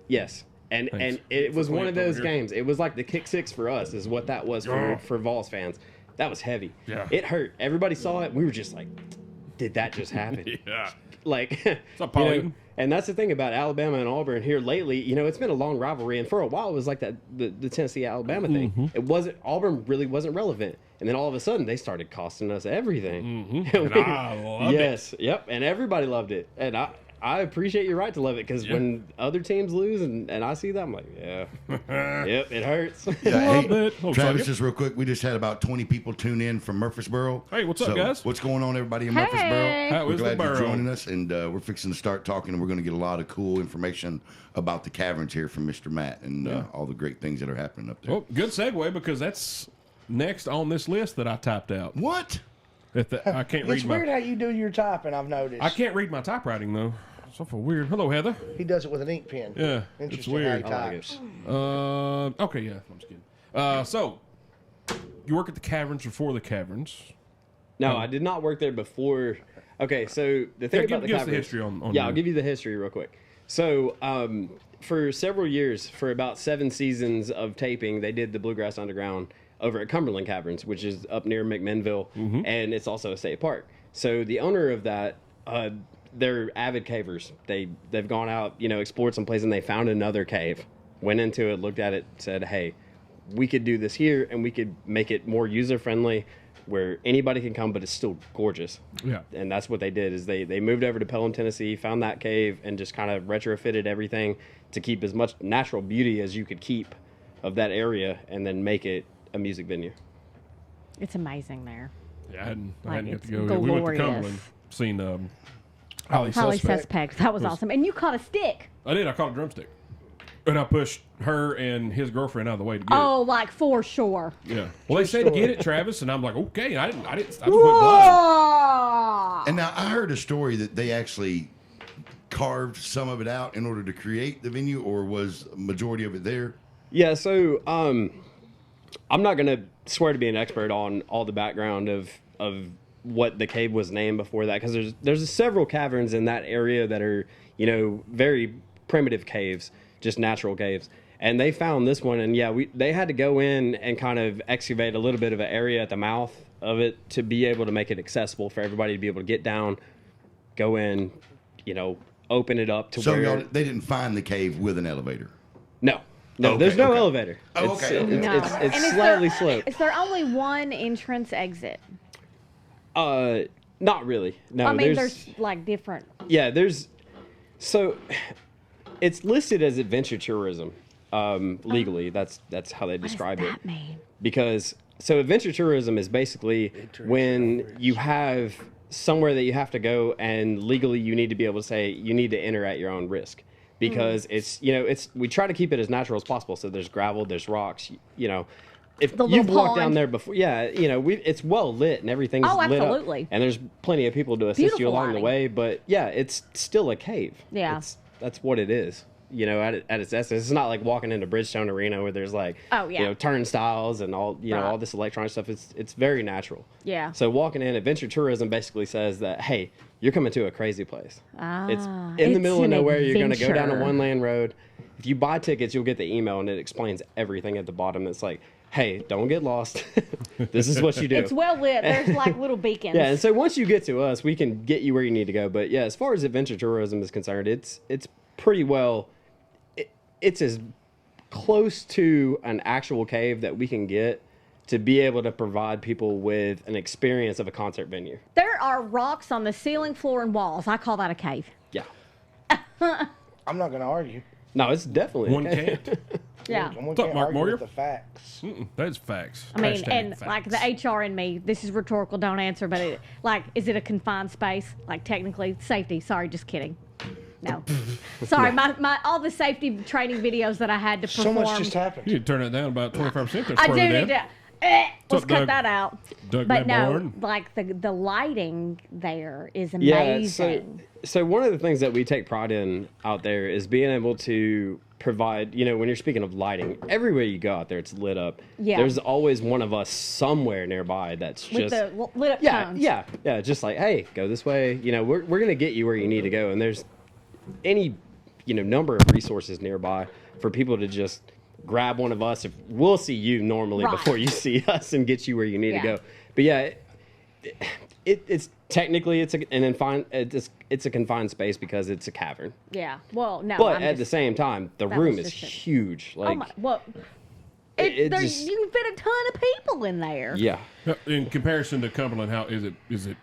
yes. And it was one of those games. It was like the kick six for us is what that was for Vols fans. That was heavy. Yeah. It hurt. Everybody saw it. We were just like, did that just happen? Yeah. Like, up, Paul Eaton? and that's the thing about Alabama and Auburn here lately. It's been a long rivalry, and for a while it was like that the Tennessee Alabama thing. Mm-hmm. It wasn't Auburn really wasn't relevant, and then all of a sudden they started costing us everything. Mm-hmm. And I loved it. Yes, yep, and everybody loved it, and I appreciate your right to love it because when other teams lose and I see that, I'm like, yeah, yep, it hurts. Yeah, Love hey, it. Oh, Travis, sorry. just real quick, we just had about 20 people tune in from Murfreesboro. Hey, what's up, guys? What's going on, everybody in Hey. Murfreesboro? How We're is the glad you're borough? joining us, and we're fixing to start talking, and we're going to get a lot of cool information about the Caverns here from Mr. Matt and all the great things that are happening up there. Well, good segue because that's next on this list that I typed out. What? I can't It's read weird my. how you do your typing, I've noticed. I can't read my typewriting though. It's awful weird. Hello, Heather. He does it with an ink pen. Yeah, it's Interesting weird. how he I like types. Okay, yeah, I'm just kidding. So, you work at the Caverns before the Caverns. No, I did not work there before. Okay, so the thing about the give us the Caverns, history on yeah, your- I'll give you the history real quick. So, for several years, for about 7 seasons of taping, they did the Bluegrass Underground over at Cumberland Caverns, which is up near McMinnville, and it's also a state park. So the owner of that, they're avid cavers. They've gone out, explored some place, and they found another cave. Went into it, looked at it, said, "Hey, we could do this here, and we could make it more user friendly, where anybody can come, but it's still gorgeous." Yeah. And that's what they did. Is they moved over to Pelham, Tennessee, found that cave, and just kind of retrofitted everything to keep as much natural beauty as you could keep of that area, and then make it a music venue. It's amazing there. Yeah, I hadn't Like, got to it's go. We went to glorious. Cumberland, seen Holly Holly Suspect. Suspect. That was awesome. And you caught a stick. I did. I caught a drumstick, and I pushed her and his girlfriend out of the way to get Oh, like for sure. it. Yeah. Well, they said get it, Travis, and I'm like, okay. I didn't. I just went blind. Whoa! And now I heard a story that they actually carved some of it out in order to create the venue, or was a majority of it there? Yeah, so I'm not gonna swear to be an expert on all the background of what the cave was named before that, because there's several caverns in that area that are very primitive caves, just natural caves. And they found this one, and they had to go in and kind of excavate a little bit of an area at the mouth of it to be able to make it accessible for everybody to be able to get down, go in, open it up to So where. they didn't find the cave with an elevator. No, Okay, there's no okay. elevator. Oh, It's- okay, okay. No. It's And is slightly there, sloped. Is there only one entrance exit? Not really. No, I mean, there's like different. So it's listed as adventure tourism legally. That's how they What does describe it. that mean? because so adventure tourism is basically when you have somewhere that you have to go and legally you need to be able to say you need to enter at your own risk, because it's we try to keep it as natural as possible. So there's gravel, there's rocks, if you've walked down there before, it's well lit and everything's lit absolutely. up, and there's plenty of people to assist you along the way. But yeah, it's still a cave. Yeah, that's what it is. At its essence, it's not like walking into Bridgestone Arena where there's like turnstiles and all all this electronic stuff. It's very natural. Yeah. So walking in, adventure tourism basically says that, hey, you're coming to a crazy place. It's in the middle of nowhere. You're going to go down a one-lane road. If you buy tickets, you'll get the email and it explains everything at the bottom. It's like, hey, don't get lost. This is what you do. It's well lit. There's like little beacons. Yeah, and so once you get to us, we can get you where you need to go. But yeah, as far as adventure tourism is concerned, it's pretty well. It's as close to an actual cave that we can get to be able to provide people with an experience of a concert venue. There are rocks on the ceiling, floor, and walls. I call that a cave. Yeah. I'm not going to argue. No, it's definitely One can't. Yeah. One What's up, can't Mark argue Moyer? with the facts. That's facts. I mean, Hashtag and facts. like the HR in me, this is rhetorical, don't answer, but is it a confined space? Like technically, safety. Sorry, just kidding. No. Sorry, my all the safety training videos that I had to perform. So much just happened. You turn it down about 25%. I do need to. Let's up, cut Doug? that out. Doug But no, Born? like the lighting there is Yeah, amazing. so one of the things that we take pride in out there is being able to provide, when you're speaking of lighting, everywhere you go out there, it's lit up. Yeah. There's always one of us somewhere nearby that's With just... the lit up tones. Yeah, just like, hey, go this way. We're going to get you where you need to go. And there's any, number of resources nearby for people to just grab one of us. If we'll see you normally Right. before you see us and get you where you need Yeah. to go. But yeah, it's technically it's a confined space because it's a cavern. Yeah. Well, no. But I'm at just, the same time, the that room was is just a- huge. Like, oh my, well, it there, just- you can fit a ton of people in there. yeah. In comparison to Cumberland, how is it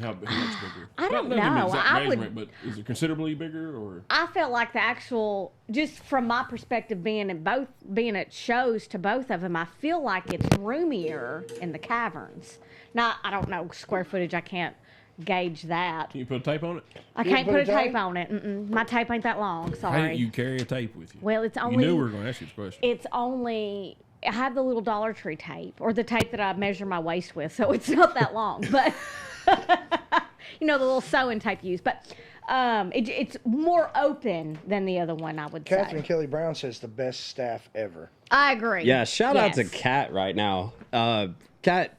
how much bigger? I don't Not give me know. exact I would- measurement, but is it considerably bigger or? I felt like the actual, just from my perspective, being at shows to both of them, I feel like it's roomier in the caverns. Now, I don't know square footage. I can't gauge that. Can you put a tape on it? I can't put a tape on it. Mm-mm. My tape ain't that long. How Sorry. do you carry a tape with you? Well, it's You only. knew we were going to ask you this question. It's only. I have the little Dollar Tree tape, or the tape that I measure my waist with, so it's not that long. But the little sewing tape you use. But it's more open than the other one, I would Catherine say. Kelly Brown says the best staff ever. I agree. Yeah, shout out to Yes. Kat right now. Kat,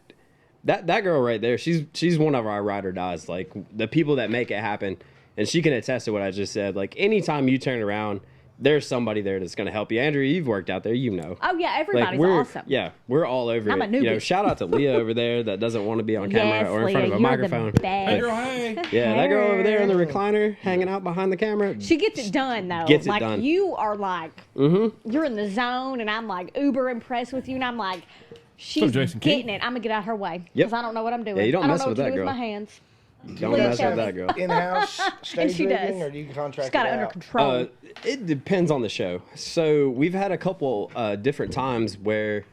that girl right there, she's one of our ride or dies, like the people that make it happen. And she can attest to what I just said. Like anytime you turn around, there's somebody there that's going to help you. Andrew, you've worked out there, Oh yeah, everybody's we're, awesome. Yeah, we're all over I'm a it. newbie. Shout out to Leah over there that doesn't want to be on camera Yes, or in front Leah, of a you're microphone. The best. Hey, girl, hey. Yeah, that girl over there in the recliner, hanging out behind the camera. She gets it done though. Gets it like done. you are like you're in the zone, and I'm like uber impressed with you, and I'm like, she's Jason King? getting it. I'm gonna get out her way Yep. because I don't know what I'm doing. Yeah, you don't I mess know with what to that do girl. with my hands. Don't Leah mess tells with me. that girl. In-house stage she rigging, does. or do you contract She's got it it under out? control. It depends on the show. So we've had a couple different times where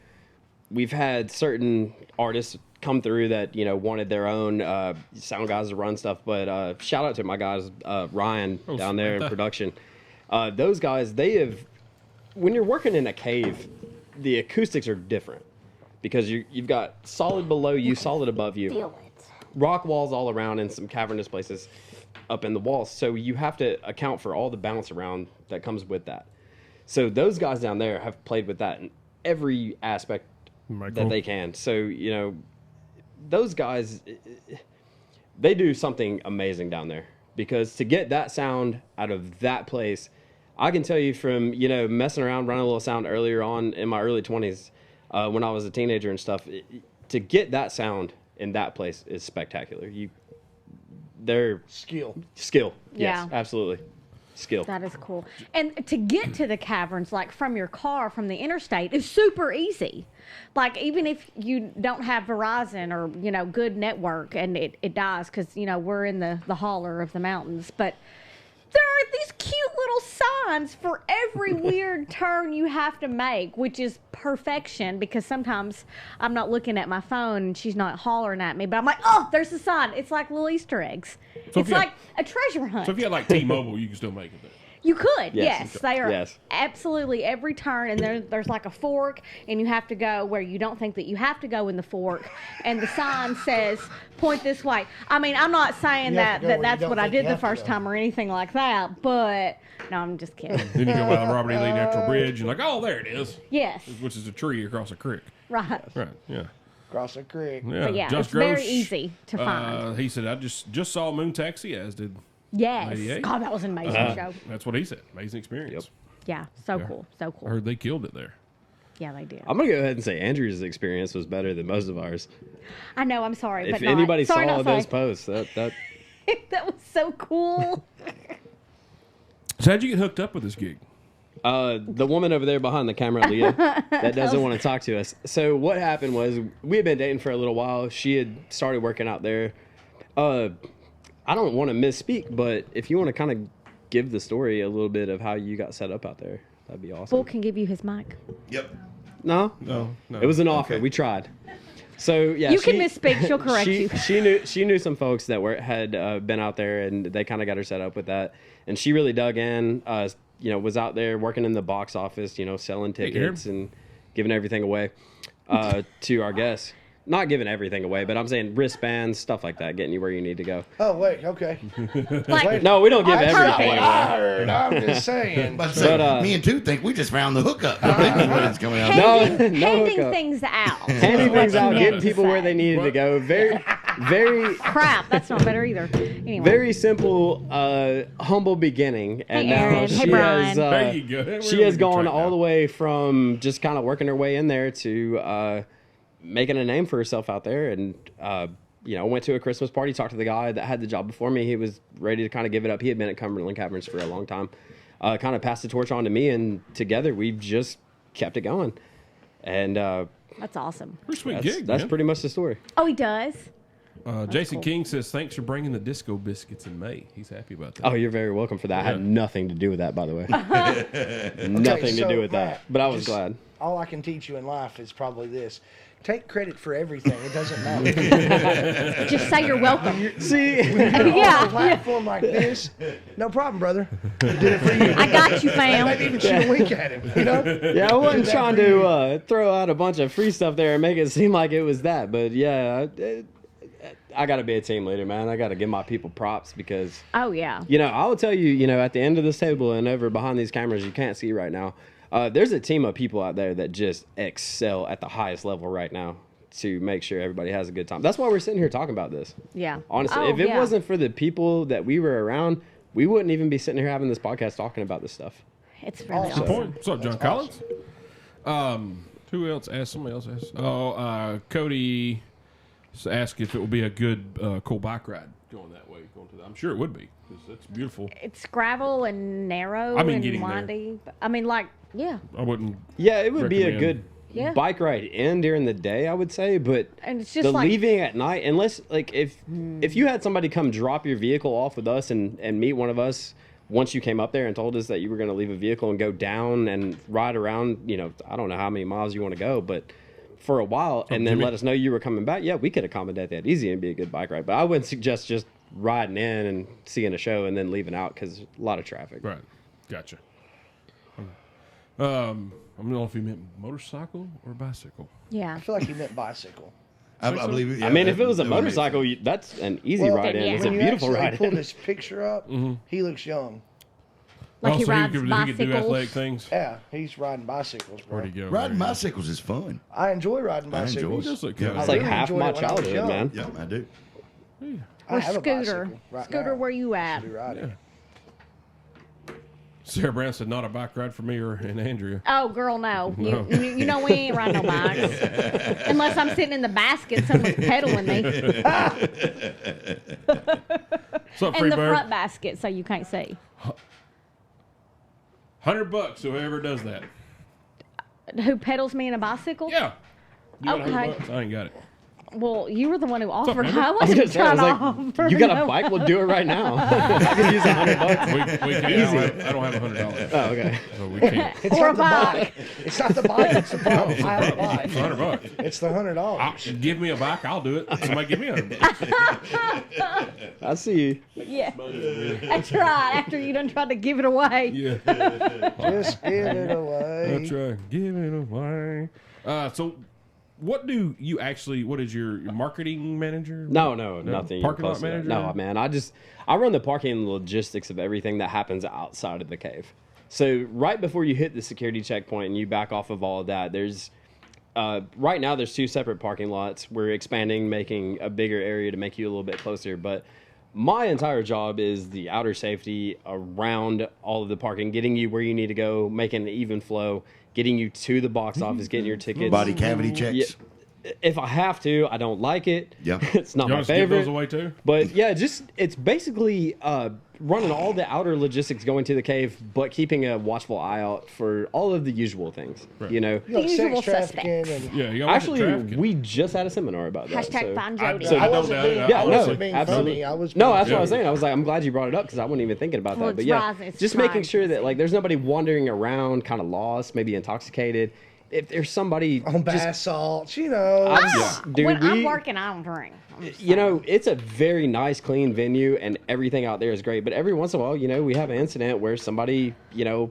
we've had certain artists come through that wanted their own sound guys to run stuff. But shout out to my guys, Ryan down there in production. Those guys, they have. When you're working in a cave, the acoustics are different because you've got solid below you, solid above you. Feel it. Rock walls all around and some cavernous places up in the walls. So you have to account for all the bounce around that comes with that. So those guys down there have played with that in every aspect that they can. So, those guys, they do something amazing down there because to get that sound out of that place, I can tell you from, messing around, running a little sound earlier on in my early 20s when I was a teenager and stuff, to get that sound in that place is spectacular. They're Skill. skill. Yeah. Yes, absolutely. Skill. That is cool. And to get to the caverns, like from your car, from the interstate, is super easy. Like even if you don't have Verizon or, good network and it dies because, we're in the holler of the mountains. But there are these cute little signs for every weird turn you have to make, which is perfection because sometimes I'm not looking at my phone and she's not hollering at me, but I'm like, oh, there's the sign. It's like little Easter eggs. So it's like a treasure hunt. So if you had like T-Mobile, you can still make it there. You could, Yes. yes. They are Yes. absolutely every turn, and there's like a fork, and you have to go where you don't think that you have to go in the fork, and the sign says, point this way. I mean, I'm not saying You have to go where you that's don't what I think you did the have to first go. time or anything like that, but no, I'm just kidding. Then you go by the Robert E. Lee Natural Bridge, and like, oh, there it is, Yes, which is a tree across a creek. right. Right, yeah. Cross a creek. Yeah, But yeah, Josh it's very Gross, easy to find. He said, I just saw Moon Taxi, as did. Yes. 88. God, that was an amazing show. That's what he said. Amazing experience. Yeah, so cool. So I cool. heard they killed it there. Yeah, they did. I'm gonna go ahead and say Andrew's experience was better than most of ours. I know, I'm sorry, If but anybody not. Sorry, saw not those sorry. posts, that That was so cool. So how'd you get hooked up with this gig? the woman over there behind the camera, Leah, that doesn't want to talk to us. So what happened was we had been dating for a little while. She had started working out there. I don't want to misspeak, but if you want to kind of give the story a little bit of how you got set up out there, that'd be awesome. Bull can give you his mic. Yep. No, No. it was an offer. Okay. We tried. So yeah, You can misspeak. She'll correct you. She knew some folks that had been out there, and they kind of got her set up with that. And she really dug in. Was out there working in the box office, selling tickets and giving everything away to our guests. Not giving everything away, but I'm saying wristbands, stuff like that, getting you where you need to go. Oh, wait, okay. Like, No, we don't give That's not everything what away. I heard. I'm just saying. But, say, But, me and Two think we just found the hookup. When it's coming out. No, handing, no handing hookup. things out. Handing is what things you out, meant getting to people where say. they needed to go. Very, very, Crap, that's not better either. Anyway. very simple, humble beginning, and Hey, now Aaron. she Hey, Brian. has. There you go. She has gone all the way from just kind of working her way in there to making a name for herself out there, and went to a Christmas party, talked to the guy that had the job before me. He was ready to kind of give it up. He had been at Cumberland Caverns for a long time. Kind of passed the torch on to me, and together we've just kept it going. And That's awesome. Pretty sweet that's gig, man. pretty much the story. Oh, he does? Jason cool. King says, thanks for bringing the disco biscuits in May. He's happy about that. Oh, you're very welcome for that. I had Yeah. nothing to do with that, by the way. Nothing to so, do with that. Matt, But I was just- glad. All I can teach you in life is probably this. Take credit for everything. It doesn't matter. Just say you're welcome. See, Yeah. On a platform like this, no problem, brother. I did it for you. I got you, fam. Maybe even shoot a wink at him, yeah, I wasn't trying to throw out a bunch of free stuff there and make it seem like it was that. But yeah, I got to be a team leader, man. I got to give my people props because, Oh, yeah. I will tell you, at the end of this table and over behind these cameras you can't see right now, there's a team of people out there that just excel at the highest level right now to make sure everybody has a good time. That's why we're sitting here talking about this. Yeah. Honestly, Oh, if it yeah. wasn't for the people that we were around, we wouldn't even be sitting here having this podcast talking about this stuff. It's really Awesome. awesome. Point. What's up, John Collins? Who else asked? Somebody else asked. Cody asked if it would be a good cool bike ride going that way. I'm sure it would be because it's beautiful. It's gravel and narrow I mean, and getting there. windy. I mean, like, yeah. I wouldn't. Yeah, it would be a Recommend. good Yeah. bike ride in during the day, I would say, but And it's just the like- leaving at night, unless if you had somebody come drop your vehicle off with us and meet one of us once you came up there and told us that you were going to leave a vehicle and go down and ride around, I don't know how many miles you want to go, but for a while, and then Jimmy. let us know you were coming back, yeah, we could accommodate that easy and be a good bike ride. But I wouldn't suggest just riding in and seeing a show and then leaving out because a lot of traffic. Right. Gotcha. I don't know if he meant motorcycle or bicycle. Yeah. I feel like he meant bicycle. I believe it. I mean, if it was a that would make motorcycle, sense. that's an easy Well, ride in. yeah. It's a When you beautiful actually ride pull in. this picture up, he looks young. Like he so rides he could do athletic bicycles. things. Yeah, he's riding bicycles, bro. Where'd he go? Riding There he bicycles is fun. I enjoy riding I enjoy bicycles. it. He does look Yeah. good. It's I like really half enjoyed my it when I was childhood, young. man. Yeah, I do. I Or have a scooter. bicycle right Scooter, now. where you at? Be riding. Sarah Brown said, not a bike ride for me or and Andrea. Oh, girl, no. No. You know we ain't riding no bikes. Unless I'm sitting in the basket, someone's pedaling me. What's up, In the Freebird? front basket, so you can't see. $100, whoever does that. Who pedals me in a bicycle? Yeah. You got Okay. $100? I ain't got it. Well, you were the one who offered. baby? I I was wasn't gonna say, I trying was to like, offer. you got a no. bike? We'll do it right now. I could use $100. We can't. I don't have $100. Oh, okay. So we can't. It's Or not a the bike. bike. It's not the bike. It's the problem. I have a bike. It's $100. It's the $100. Give me a bike, I'll do it. Somebody give me $100. I see you. Yeah, that's right. After you done tried to give it away. Yeah, Just give it away. that's right. Give it away. So, what do you actually? What is your marketing manager? No, nothing. Parking lot close to that. manager? No, man. I run the parking and logistics of everything that happens outside of the cave. So right before you hit the security checkpoint and you back off of all of that, there's right now there's 2 separate parking lots. We're expanding, making a bigger area to make you a little bit closer. But my entire job is the outer safety around all of the parking, getting you where you need to go, making an even flow, getting you to the box office, getting your tickets. Body cavity checks. Yeah. If I have to, I don't like it. Yeah. It's not You my want to give those favorite. away too? But yeah, it's basically running all the outer logistics going to the cave, but keeping a watchful eye out for all of the usual things. Right. You know, You know, Usual sex trafficking and Yeah, you got actually, we just had a seminar about that. Hashtag so- find I- Jody. so I don't wasn't doubt it. being, Yeah, I no, wasn't being absolutely. funny. I was No, that's Yeah. what I was saying. I was like, I'm glad you brought it up because I wasn't even thinking about Well, that. But it's yeah, rising. It's just making sure rising. that like there's nobody wandering around, kind of lost, maybe intoxicated. If there's somebody on bath salts, you know. Dude, when I'm we- working, I don't drink. I'm just You know, it's a very nice, clean venue, and everything out there is great. But every once in a while, you know, we have an incident where somebody, you know,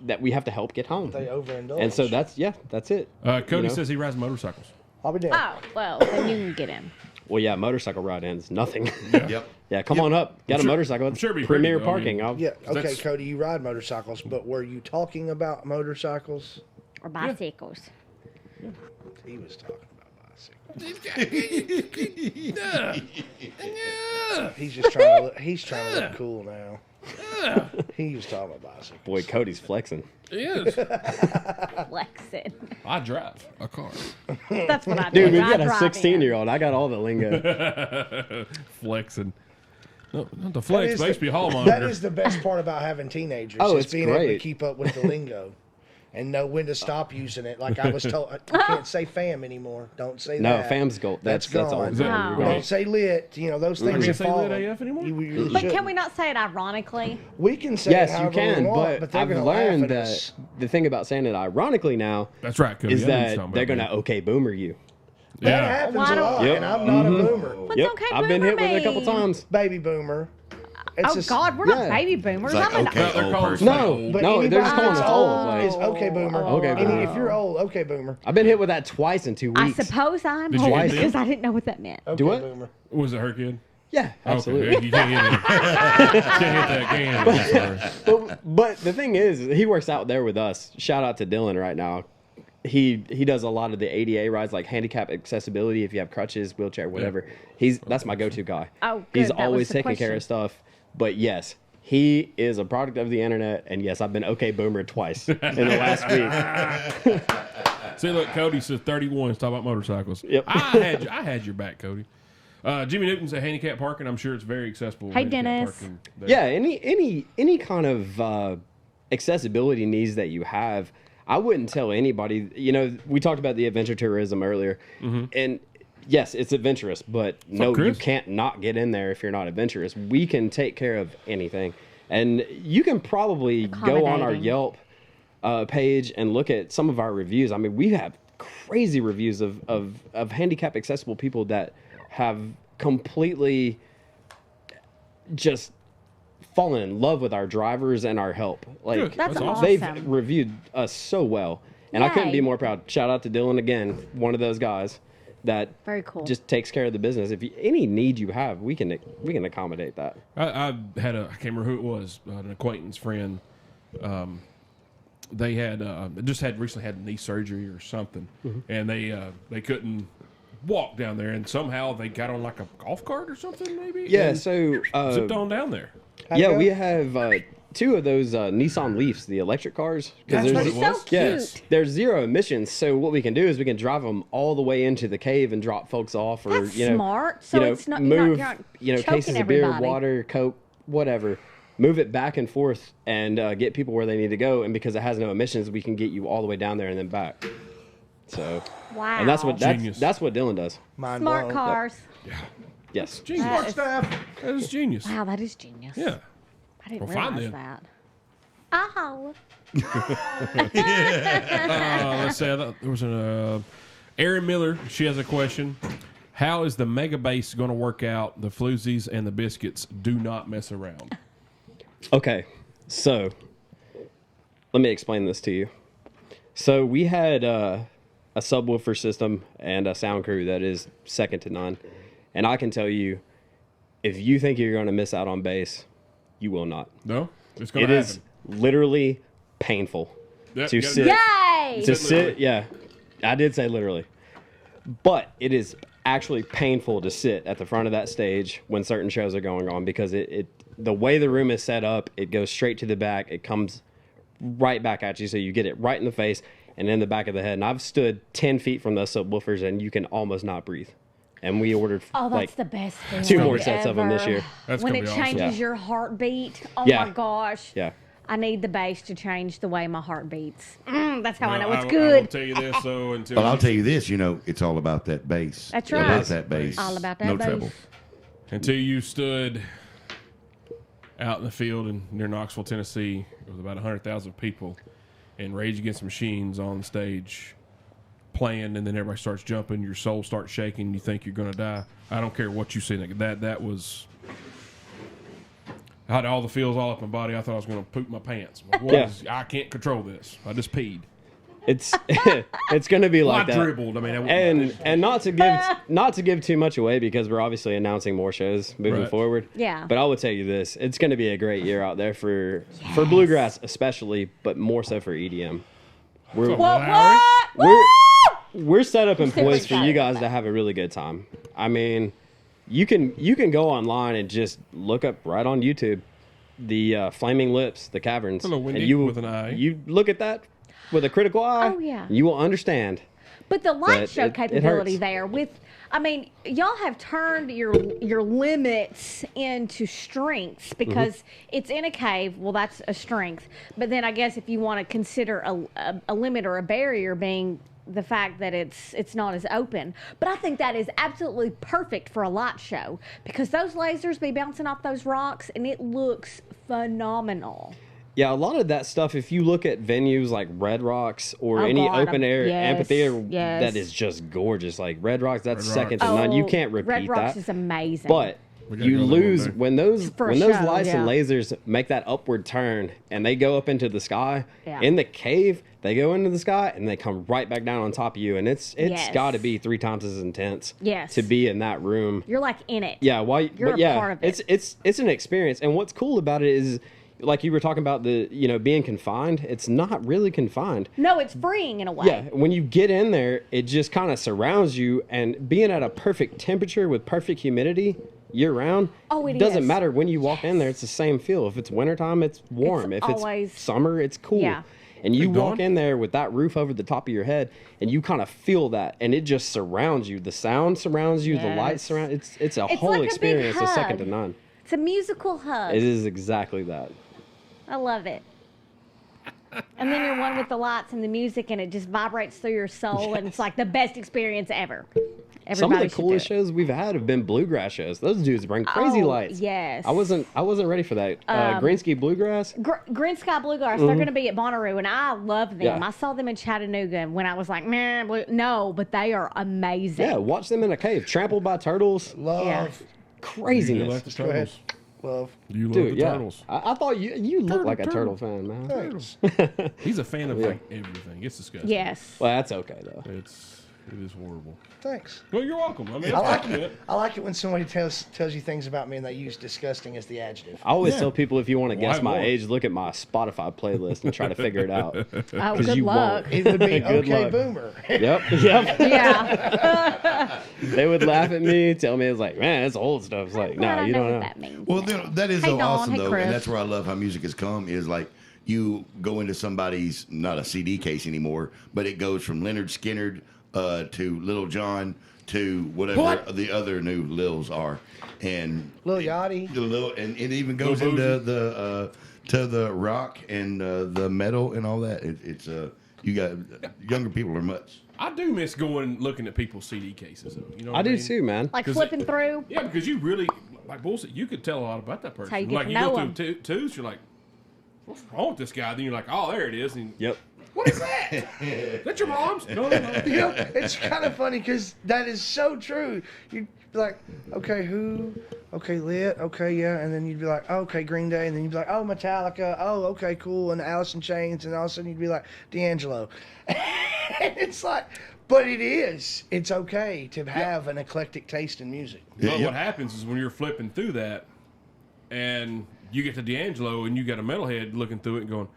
that we have to help get home. They overindulge. And so that's it. Cody You know? says he rides motorcycles. I'll be damned. Oh, well, then you can get in. Well, yeah, motorcycle ride ins, nothing. Yep. Yeah, come on up. Got a sure- motorcycle. I'm sure it'd be Premier pretty, though. I parking. mean- I'll- Yeah, okay, That's- Cody, you ride motorcycles, but were you talking about motorcycles? Or bicycles. He was talking about bicycles. He's just trying to look, he's trying to look cool now. He was talking about bicycles. Boy, Cody's flexing. He is. Flexing. I drive a car. That's what I do. Dude, we've I got a drive 16-year-old. I got all the lingo. Flexing. No, not the That flex, is but I used to be hall That monitor. is the best part about having teenagers. Oh, is it's being able to great. keep up with the lingo and know when to stop using it. Like I was told, I can't say fam anymore. Don't say No, that. fam's gold. That's gone. all. Is that- No. Right. Don't say lit. You know those things can't are say lit fallen. AF anymore? You really But can shouldn't. we not say it ironically? We can say Yes, it you however can, we want, but they're I've gonna laugh learned at that us. the thing about saying it ironically now That's right, Cody. is I know what you're that talking they're about, going to man. okay boomer you. That Yeah. happens Why a don't- lot, Yep. and I'm not a boomer. What's okay I've been boomer hit with it a couple mean? times. Baby boomer. It's Oh, just- God, we're yeah. not baby boomers. It's like, I'm okay, an They're old called person. No, But no, they're just anybody calling us that's old. Like, is okay boomer. Okay Any- boomer. If you're old, okay boomer. I've been hit with that twice in 2 I weeks. suppose I'm Did you old hit because them? I didn't know what that meant. Okay Do what? boomer. Was it her kid? Yeah, absolutely. Okay, yeah, you can't hit it. Can't hit that can. I'm sorry. But the thing is, he works out there with us. Shout out to Dylan right now. He does a lot of the ADA rides, like handicap accessibility. If you have crutches, wheelchair, whatever, that's my go-to guy. Oh, he's good. That was always the taking care question. of stuff. But yes, he is a product of the internet, and yes, I've been okay boomer twice in the last week. See, look, Cody says 31. Talk about motorcycles. Yep. I had your back, Cody. Jimmy Newton's a handicap parking. I'm sure it's very accessible. Hey, handicap Dennis. parking there. Yeah, any kind of accessibility needs that you have, I wouldn't tell anybody. You know, we talked about the adventure tourism earlier, and yes, it's adventurous, but no, you Chris? can't not get in there if you're not adventurous. We can take care of anything, and you can probably go on our Accommodating. Yelp page and look at some of our reviews. I mean, we have crazy reviews of handicap accessible people that have completely just fallen in love with our drivers and our help. Like Good. That's awesome. they've awesome. reviewed us so well, and I couldn't be Yay. more proud. Shout out to Dylan again, one of those guys that Very cool. just takes care of the business. If you, any need you have, we can accommodate that. I had I can't remember who it was, an acquaintance friend. They had just had recently had knee surgery or something, and they couldn't walk down there, and somehow they got on like a golf cart or something, maybe. Yeah, and so zipped on down there. yeah, we have two of those Nissan Leafs, the electric cars. 'Cause That's there's- what it was? So cute. Yes, there's zero emissions. So what we can do is we can drive them all the way into the cave and drop folks off, or That's you know, smart. So it's not move, you're not cases choking of beer, everybody. water, Coke, whatever. Move it back and forth and get people where they need to go. And because it has no emissions, we can get you all the way down there and then back. So, Wow. and that's what Genius. that's what Dylan does. Mind Smart blown. cars. Yes. Genius. That is- That is genius. Wow, that is genius. Yeah. I didn't Well, fine realize then. that. Oh. Let's say there was an Aaron Miller. She has a question. How is the mega base going to work out? The floozies and the biscuits do not mess around. Okay, so let me explain this to you. So we had a subwoofer system and a sound crew that is second to none. And I can tell you, if you think you're going to miss out on bass, you will not. No, it's going It to is happen. literally painful Yep, to you gotta sit. do it. Yay! To Said literally. sit, yeah. I did say literally. But it is actually painful to sit at the front of that stage when certain shows are going on because the way the room is set up, it goes straight to the back. It comes right back at you, so you get it right in the face and in the back of the head. And I've stood 10 feet from those subwoofers, and you can almost not breathe. And we ordered Oh, that's like the best thing. 2 more sets of them this ever. year. That's When gonna it be awesome. changes Yeah. your heartbeat. Oh Yeah. my gosh. Yeah. I need the bass to change the way my heart beats. That's how I know Well, it's I will good. tell you this, though, until But I'll tell you this, it's all about that bass. That's About right. that bass. All about that No bass. treble. until you stood out in the field near Knoxville, Tennessee, with about 100,000 people, and Rage Against the Machines on stage playing, and then everybody starts jumping, your soul starts shaking, you think you're going to die. I don't care what you see. That was... I had all the feels all up my body. I thought I was going to poop my pants. Like, I can't control this. I just peed. It's it's going to be Well, like I that. dribbled. I mean, I wouldn't- And not to give too much away because we're obviously announcing more shows moving Right. forward. Yeah. But I will tell you this: it's going to be a great year out there for bluegrass, especially, but more so for EDM. We're What? Lowry? What? we're set up and Super poised for you excited guys about to have a really good time. I mean, you can go online and just look up right on YouTube the Flaming Lips, the Caverns, Hello, Wendy, and you with an eye. You look at that with a critical eye. Oh, yeah. You will understand. But the light But show it capability hurts. there with, I mean, y'all have turned your limits into strengths because it's in a cave. Well, that's a strength. But then I guess if you want to consider a limit or a barrier being the fact that it's not as open. But I think that is absolutely perfect for a light show because those lasers be bouncing off those rocks and it looks phenomenal. Yeah, a lot of that stuff, if you look at venues like Red Rocks or Oh, any God, open air yes, amphitheater, yes. that is just gorgeous. Like Red Rocks, that's Red second Rocks. to none. You Oh, can't repeat Red Rocks that. is amazing. But We gotta you go there one lose day. when those For a when those show, lights and yeah. lasers make that upward turn and they go up into the sky. Yeah. In the cave, they go into the sky and they come right back down on top of you, and it's Yes. got to be 3 times as intense. Yes. To be in that room. you're like in it. Yeah, You're but a yeah, part of it. it's an experience, and what's cool about it is, like you were talking about being confined. It's not really confined. No, it's freeing in a way. Yeah, when you get in there, it just kind of surrounds you, and being at a perfect temperature with perfect humidity year round. Oh, it doesn't is. matter when you walk in there; it's the same feel. If it's wintertime, it's warm. It's if always- it's summer, it's cool. Yeah. And you Hey, walk Dawn? in there with that roof over the top of your head, and you kind of feel that, and it just surrounds you. The sound surrounds you. The lights Yes. surround. It's a It's whole like a big experience. It's second to hug. none. It's a musical hug. It is exactly that. I love it. And then you're one with the lights and the music, and it just vibrates through your soul, and it's like the best experience ever. Some of Everybody the should coolest do it. shows we've had have been bluegrass shows. Those dudes bring crazy Oh, lights. yes. I wasn't ready for that. Greensky Bluegrass. Green Sky Bluegrass, they're going to be at Bonnaroo, and I love them. Yeah. I saw them in Chattanooga when I was like, man, no, but they are amazing. Yeah, watch them in a cave, trampled by turtles. Love. Yeah. You Craziness. like the Go ahead. turtles. Love. You love Dude, the yeah. turtles. I thought you look like a turtle. turtle fan, man. Thanks. He's a fan of like everything. It's disgusting. Yes. Well, that's okay though. It is horrible. Thanks. Well, you're welcome. I mean, I like that's it. I like it when somebody tells you things about me and they use disgusting as the adjective. I always Yeah. tell people if you want to Why guess my more? age, look at my Spotify playlist and try to figure it out. Oh, good you luck. won't. It would be Good okay, luck. boomer. Yep. Yep. Yeah. They would laugh at me, tell me it's like, man, it's old stuff. It's like, Well, no, I you know don't what know. that means. Well, that is Hey, so Dawn. awesome Hey, though, Chris. and that's where I love how music has come. Is like you go into somebody's not a CD case anymore, but it goes from Leonard Skinner to Little John to whatever What? the other new Lils are, and Lil Yachty. the little, and it even goes Lil into Boosie. the rock and the metal and all that. It's you got younger people are much I do miss going looking at people's CD cases. Though. You know, what I do mean? too, man. Like 'Cause flipping through. Yeah, because you really like bullshit. You could tell a lot about that person. how you get like to you know go 'em. through twos, you're like, what's wrong with this guy? Then you're like, oh, there it is. And Yep. what is that? Is that your mom's? No. You know, it's kind of funny because that is so true. You like, okay, who? Okay, Lit. Okay, yeah. And then you'd be like, oh, okay, Green Day. And then you'd be like, oh, Metallica. Oh, okay, cool. And Alice in Chains. And all of a sudden you'd be like, D'Angelo. And it's like, but it is. It's okay to have an eclectic taste in music. But what happens is when you're flipping through that, and you get to D'Angelo, and you got a metalhead looking through it and going,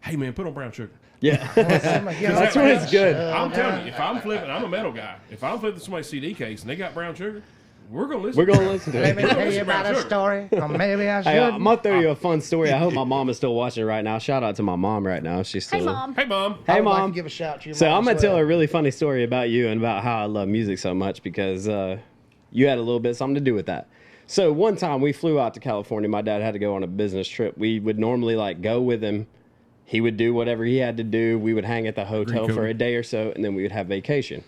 "Hey man, put on Brown Sugar." Yeah. I'm like, yeah, That's when it's good. I'm telling you, if I'm flipping, I'm a metal guy. If I'm flipping somebody's CD case and they got Brown Sugar, we're gonna listen. We're going to listen to Let me it. tell you about a story. Or maybe I should. Hey, I'm going to throw you a fun story. I hope my mom is still watching right now. Shout out to my mom right now. She's still. Hey, Mom. Hey mom. Hey, I would like Mom. to give a shout out to your So mom I'm gonna as tell well. a really funny story about you and about how I love music so much because you had a little bit something to do with that. So one time we flew out to California. My dad had to go on a business trip. We would normally like go with him. He would do whatever he had to do. We would hang at the hotel for a day or so, and then we would have vacation.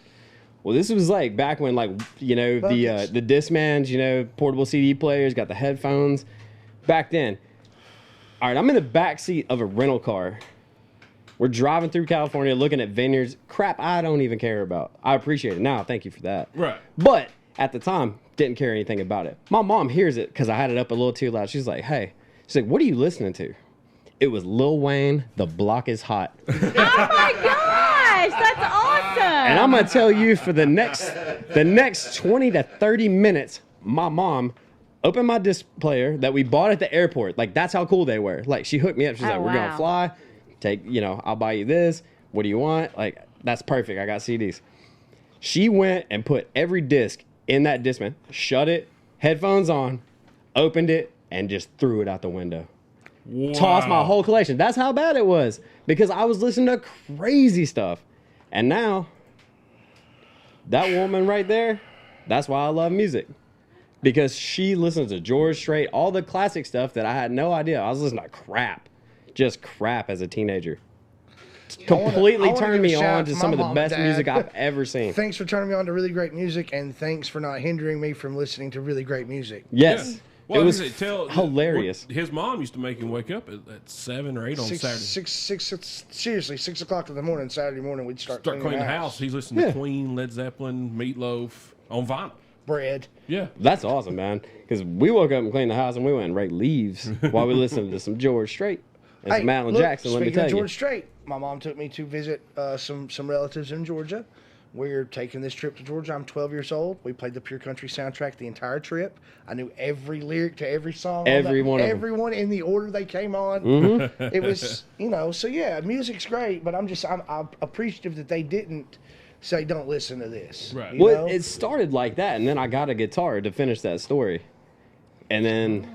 Well, this was like back when like the Discmans, portable CD players, got the headphones. Back then. All right, I'm in the back seat of a rental car. We're driving through California looking at vineyards. Crap I don't even care about. I appreciate it now. Thank you for that. Right. But at the time, didn't care anything about it. My mom hears it because I had it up a little too loud. She's like, hey. She's like, what are you listening to? It was Lil Wayne, The Block is Hot. Oh my gosh, that's awesome. And I'm going to tell you for the next 20 to 30 minutes, my mom opened my disc player that we bought at the airport. Like, that's how cool they were. Like, she hooked me up. She's like, we're going to fly. I'll buy you this. What do you want? Like, that's perfect. I got CDs. She went and put every disc in that Discman, shut it, headphones on, opened it, and just threw it out the window. Wow. Tossed my whole collection. That's how bad it was because I was listening to crazy stuff. And now, that woman right there, that's why I love music. Because she listens to George Strait, all the classic stuff that I had no idea. I was listening to crap. Just crap as a teenager. Completely I wanna turned give a me shout on out to to some my of the mom best and music dad. I've ever seen. Thanks for turning me on to really great music, and thanks for not hindering me from listening to really great music. Yes. Yeah. Well, It was hilarious. hilarious. His mom used to make him wake up at 7 or 8 on Saturday. Seriously, 6 o'clock in the morning, Saturday morning, we'd start Cleaning the house. He's listening Yeah. to Queen, Led Zeppelin, Meatloaf on vinyl. Bread. Yeah. That's awesome, man. Because we woke up and cleaned the house and we went and raked leaves while we listened to some George Strait and some Alan Jackson. Let me Speaking tell of you. George Strait, my mom took me to visit some relatives in Georgia. We're taking this trip to Georgia. I'm 12 years old. We played the Pure Country soundtrack the entire trip. I knew every lyric to every song. Everyone in the order they came on. Mm-hmm. It was, so yeah, music's great, but I'm appreciative that they didn't say, don't listen to this. Right. You Well, know? it started like that, and then I got a guitar to finish that story. And then,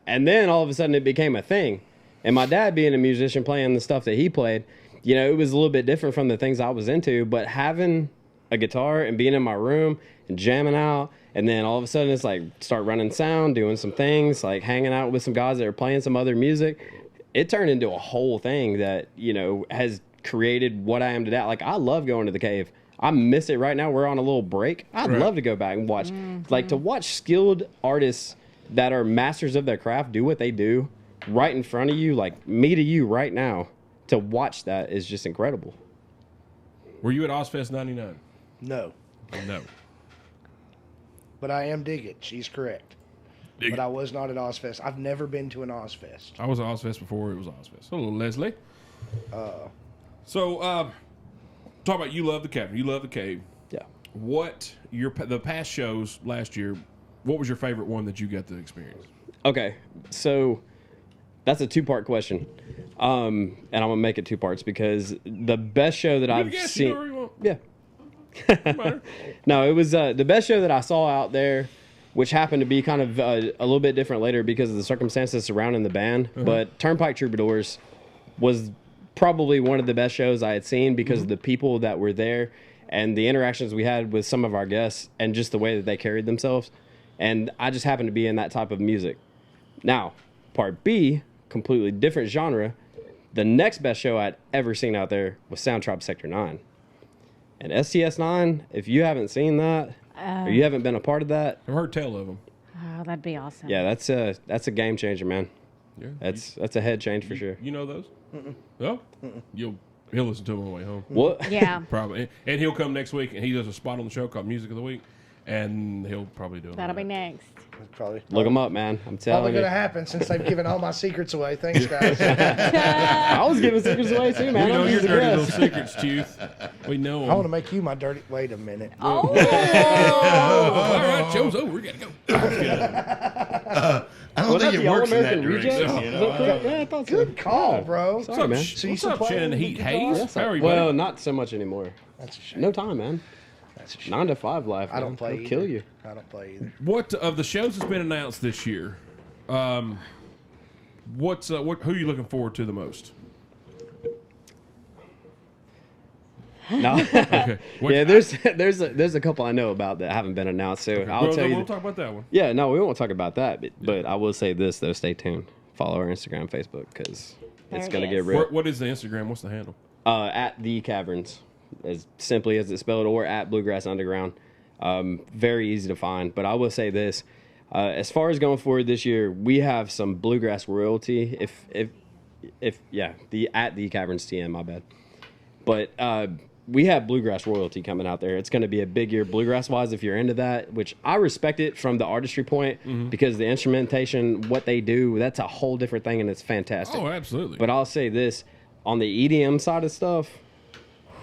and then all of a sudden it became a thing. And my dad being a musician, playing the stuff that he played, it was a little bit different from the things I was into, but having a guitar and being in my room and jamming out, and then all of a sudden it's like start running sound, doing some things, like hanging out with some guys that are playing some other music, it turned into a whole thing that, has created what I am today. Like, I love going to the cave. I miss it right now. We're on a little break. I'd love to go back and watch, to watch skilled artists that are masters of their craft do what they do right in front of you, like me to you right now. To watch that is just incredible. Were you at Ozfest 99? No. No. But I am Dig It. She's correct. But I was not at Ozfest. I've never been to an Ozfest. I was at Ozfest before it was Ozfest. Hello, Leslie. So, talk about you love the cavern. You love the cave. Yeah. What the past shows last year? What was your favorite one that you got to experience? Okay, so that's a two-part question, and I'm gonna make it two parts because the best show that I've Guess, seen. you know where you want. Yeah. Matter. No, it was the best show that I saw out there, which happened to be kind of a little bit different later because of the circumstances surrounding the band. But Turnpike Troubadours was probably one of the best shows I had seen because of the people that were there and the interactions we had with some of our guests and just the way that they carried themselves. And I just happened to be in that type of music. Now, part B, completely different genre. The next best show I'd ever seen out there was Soundtrop Sector 9. And STS9, if you haven't seen that or you haven't been a part of that, I've heard tell of them. Oh, that'd be awesome. yeah, that's a game changer, man. Yeah. That's a head change for sure. You know those? No? He'll listen to them on the way home. What? Yeah. Probably. And he'll come next week, and he does a spot on the show called Music of the Week, and he'll probably do it. That'll be next. Probably. Look them up, man. I'm Probably telling you. gonna happen since they've given all my secrets away. Thanks, guys. I was giving secrets away too, man. We know I'm your just a dirty little guest. secrets, Tooth. We know I want to them. make you my dirty. Wait a minute. All right, show's over. We gotta go. I don't Was that think it the works in that All-American direction. Rejects? You Is know? that correct? Yeah, I thought so. Good call, bro. Sorry, man. So you What's still up, play Shannon Heat Hayes? Yes, How are you, well, buddy? not so much anymore. That's a shame. No time, man. That's a shame. 9 to 5 life. I don't man. play. It'll Either. kill you. I don't play either. What of the shows that's been announced this year? What's who are you looking forward to the most? No. Okay. What- Yeah, there's a couple I know about that haven't been announced. So I'll Well, tell you. we'll talk about that one. Yeah, no, we won't talk about that. But I will say this though: stay tuned. Follow our Instagram, Facebook, because There it's it gonna is. get real. What is the Instagram? What's the handle? At the Caverns, as simply as it's spelled, or at Bluegrass Underground. Very easy to find. But I will say this: as far as going forward this year, we have some bluegrass royalty. If the at the Caverns TM, my bad. But we have bluegrass royalty coming out there. It's going to be a big year bluegrass wise if you're into that, which I respect it from the artistry point because the instrumentation, what they do, that's a whole different thing and it's fantastic. Oh, absolutely. But I'll say this on the EDM side of stuff.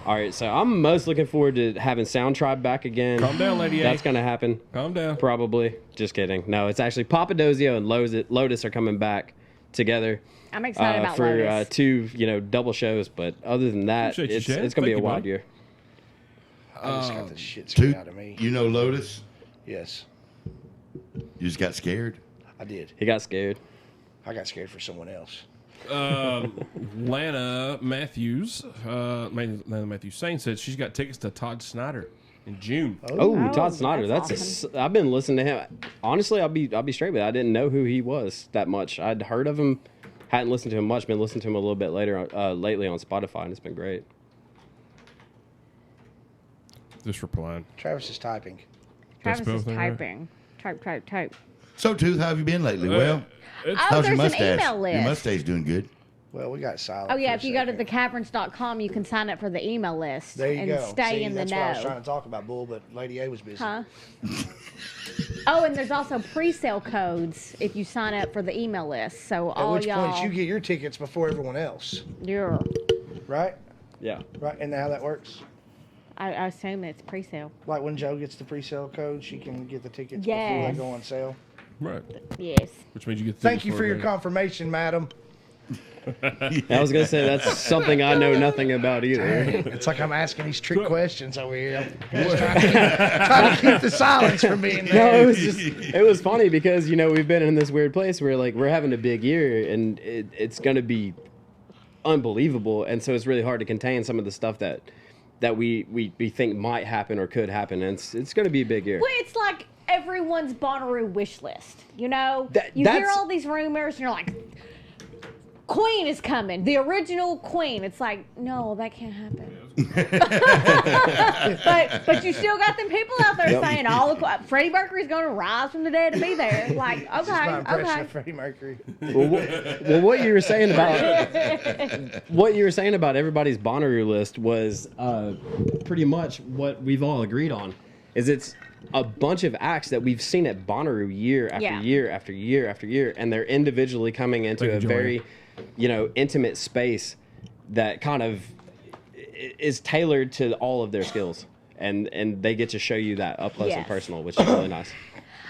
All right, so I'm most looking forward to having Sound Tribe back again. Calm down, Lady A. That's going to happen. Calm down. Probably. Just kidding. No, it's actually Papadozio and Lotus are coming back together. I'm excited about for Lotus. 2 double shows, but other than that, Appreciate you, it's Chad. going to be Thank a you, wild buddy. year. I just got the shit scared Toot, out of me. you know Lotus? Yes, You just got scared? I did. He got scared. I got scared for someone else. Lana Matthews Sane said she's got tickets to Todd Snyder in June. Oh, Oh, Todd Snyder. that's That's I've been listening to him. Honestly, I'll be straight with it. I didn't know who he was that much. I'd heard of him, hadn't listened to him much. Been listening to him a little bit lately on Spotify, and it's been great. Just replying. Travis is typing. Travis is both in there. typing. Type. So, Tooth, how have you been lately? Well, It's, Oh, how's your there's an mustache? email list. Your mustache doing good. Well, we got silent. Oh, yeah, for if a you go to second. thecaverns.com, you can sign up for the email list There you and go. stay See, in the that's what I was know. trying to talk about, Bull, but Lady A was busy. Huh? Oh, and there's also pre-sale codes if you sign up for the email list. So At all which y'all, point you get your tickets before everyone else, you're, right? Yeah. Right, and how that works? I assume it's pre-sale. Like when Joe gets the pre-sale code, she can get the tickets before Yes. they go on sale. right. Yes. Which means you get. Thank tickets you for your it. confirmation, madam. I was gonna say that's something I know nothing about either. It's like I'm asking these trick questions over here. I'm just trying to keep the silence from being No, there. it was funny because we've been in this weird place where like we're having a big year and it's gonna be unbelievable, and so it's really hard to contain some of the stuff that we think might happen or could happen, and it's gonna be a big year. Well, it's like everyone's Bonnaroo wish list. You know, you hear that's- all these rumors, and you're like, Queen is coming, the original Queen. It's like, no, that can't happen. but you still got them people out there saying Freddie Mercury's going to rise from the dead to be there. Like, This is my impression okay. of Freddie Mercury. Well, what you were saying about everybody's Bonnaroo list was pretty much what we've all agreed on. Is it's a bunch of acts that we've seen at Bonnaroo year after Yeah. year after year after year, and they're individually coming into Thank a you, very, intimate space that kind of is tailored to all of their skills, and they get to show you that up close and Yes. personal, which is really nice.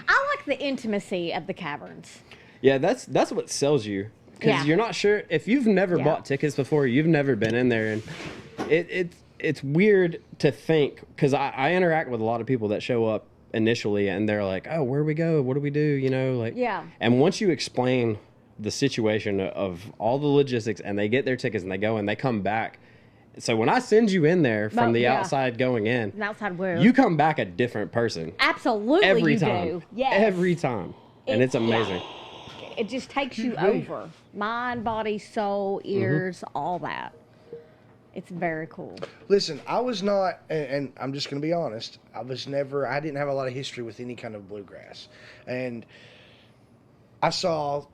I like the intimacy of the Caverns. Yeah, that's what sells you, because Yeah. you're not sure if you've never Yeah. bought tickets before, you've never been in there, and it's weird to think, because I interact with a lot of people that show up initially and they're like, oh, where do we go, what do we do, Yeah. and once you explain the situation of all the logistics and they get their tickets and they go and they come back, so when I send you in there from Well, the yeah. outside going in, An outside world. you come back a different person Absolutely every you time. do. Yes. Every time. And it's amazing. It just takes you over. Mind, body, soul, ears, all that. It's very cool. Listen, I was not, and I'm just going to be honest, I didn't have a lot of history with any kind of bluegrass. And I saw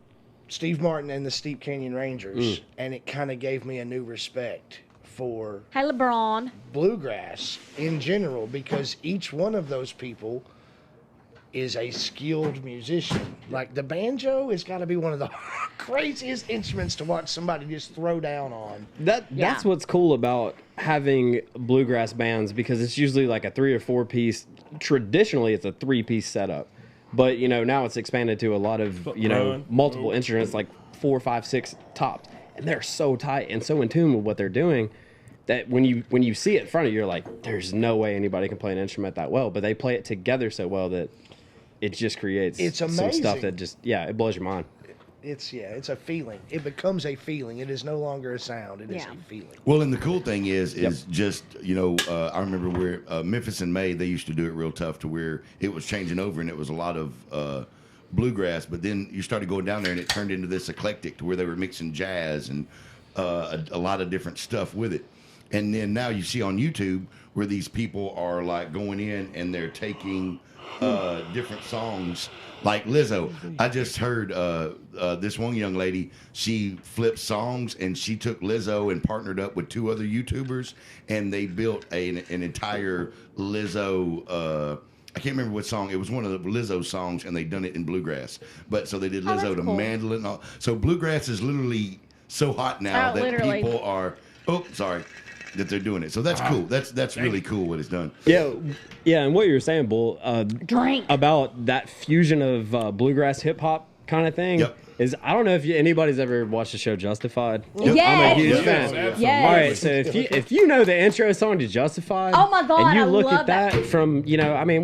Steve Martin and the Steep Canyon Rangers, and it kind of gave me a new respect for Hey, LeBron. bluegrass in general, because each one of those people is a skilled musician. Like the banjo has got to be one of the craziest instruments to watch somebody just throw down on. That's what's cool about having bluegrass bands, because it's usually like a 3 or 4 piece. Traditionally, it's a 3-piece setup, but now it's expanded to a lot of multiple instruments, like 4, 5, 6 tops, and they're so tight and so in tune with what they're doing that when you see it in front of you, you're like, there's no way anybody can play an instrument that well, but they play it together so well that it just creates some stuff that just, it blows your mind. It's a feeling. It becomes a feeling. It is no longer a sound. It is a feeling. Well, and the cool thing is just, I remember where Memphis and May, they used to do it real tough to where it was changing over and it was a lot of bluegrass, but then you started going down there and it turned into this eclectic to where they were mixing jazz and a lot of different stuff with it. And then now you see on YouTube where these people are like going in and they're taking different songs, like Lizzo. I just heard this one young lady, she flipped songs and she took Lizzo and partnered up with 2 other YouTubers and they built an entire Lizzo I can't remember what song. It was one of the Lizzo songs and they done it in bluegrass. But so they did Lizzo to mandolin and all. So bluegrass is literally so hot now that people are that they're doing it. So that's cool. That's really cool what it's done. Yeah, and what you were saying, Bull, about that fusion of bluegrass hip hop kind of thing is, I don't know if anybody's ever watched the show Justified. Yes. I'm a huge fan. Yes. All right, so if you know the intro song to Justified, oh my God, and you I look love at that from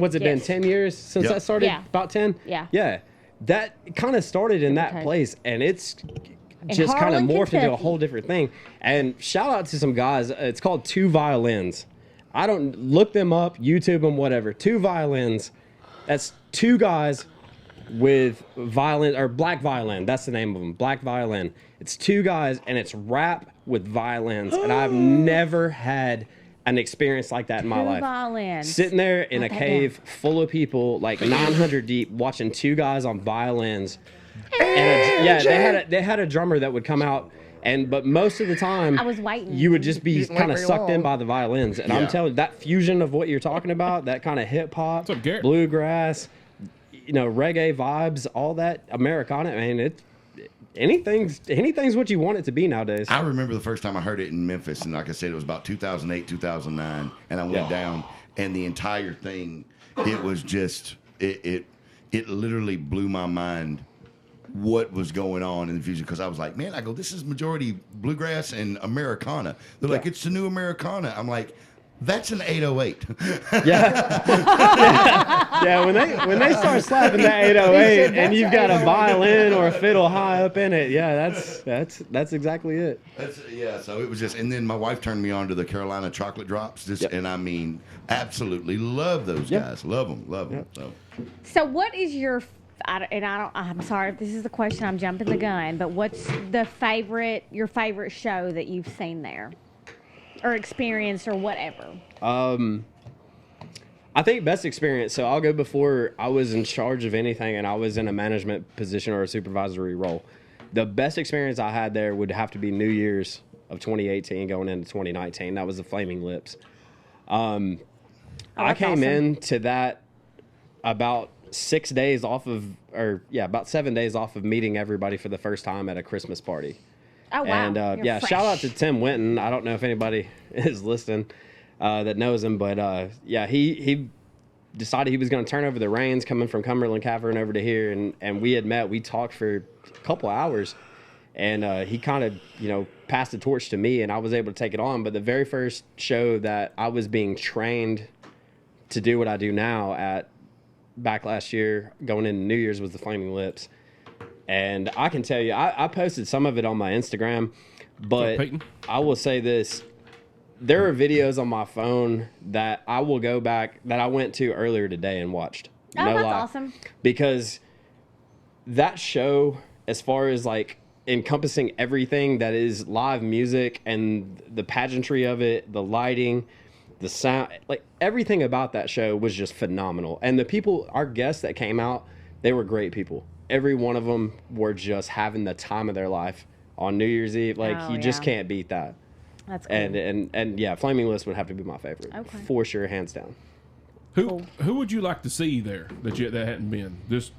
what's it been, 10 years since that started? Yeah. About 10. Yeah. That kind of started in that place, and it's just kind of morphed into a whole different thing. And shout out to some guys. It's called Two Violins. I don't look them up, YouTube them, whatever. Two Violins. That's 2 guys with violin, or black violin. That's the name of them. Black violin. It's 2 guys and it's rap with violins. And I've never had an experience like that in my life. Violins. Sitting there in a cave full of people, like 900 deep, watching 2 guys on violins. And they had a drummer that would come out, but most of the time I was waiting. You would just be kind of sucked in by the violins. And I'm telling you, that fusion of what you're talking about, that kind of hip hop, bluegrass, reggae vibes, all that Americana, man, anything's what you want it to be nowadays. I remember the first time I heard it in Memphis, and like I said, it was about 2008, 2009, and I went down, and the entire thing, it was just it literally blew my mind what was going on in the fusion, because I was like, man, this is majority bluegrass and Americana. They're like, it's the new Americana. I'm like, that's an 808. Yeah, when they start slapping that 808 and you've got a violin or a fiddle high up in it, that's exactly it. So it was just, and then my wife turned me on to the Carolina Chocolate Drops, and I mean, absolutely love those guys. Love them. So what is your I'm sorry if this is the question, I'm jumping the gun, but what's your favorite show that you've seen there or experienced or whatever? I think best experience, so I'll go before I was in charge of anything and I was in a management position or a supervisory role. The best experience I had there would have to be New Year's of 2018 going into 2019. That was the Flaming Lips. I came into that about 6 days off of, about 7 days off of meeting everybody for the first time at a Christmas party. Oh, wow. And shout out to Tim Winton. I don't know if anybody is listening that knows him, but he decided he was going to turn over the reins coming from Cumberland Cavern over to here. And we had met. We talked for a couple of hours. And he kind of, passed the torch to me, and I was able to take it on. But the very first show that I was being trained to do what I do now at back last year, going into New Year's, was the Flaming Lips. And I can tell you, I posted some of it on my Instagram, but I will say this. There are videos on my phone that I will go back, that I went to earlier today and watched. Oh, that's awesome. Because that show, as far as like encompassing everything that is live music and the pageantry of it, the lighting, the sound, like everything about that show was just phenomenal. And the people, our guests that came out, they were great people. Every one of them were just having the time of their life on New Year's Eve. Like you just can't beat that. That's cool. And yeah, Flaming Lips would have to be my favorite for sure, hands down. Who would you like to see there that hadn't been? Just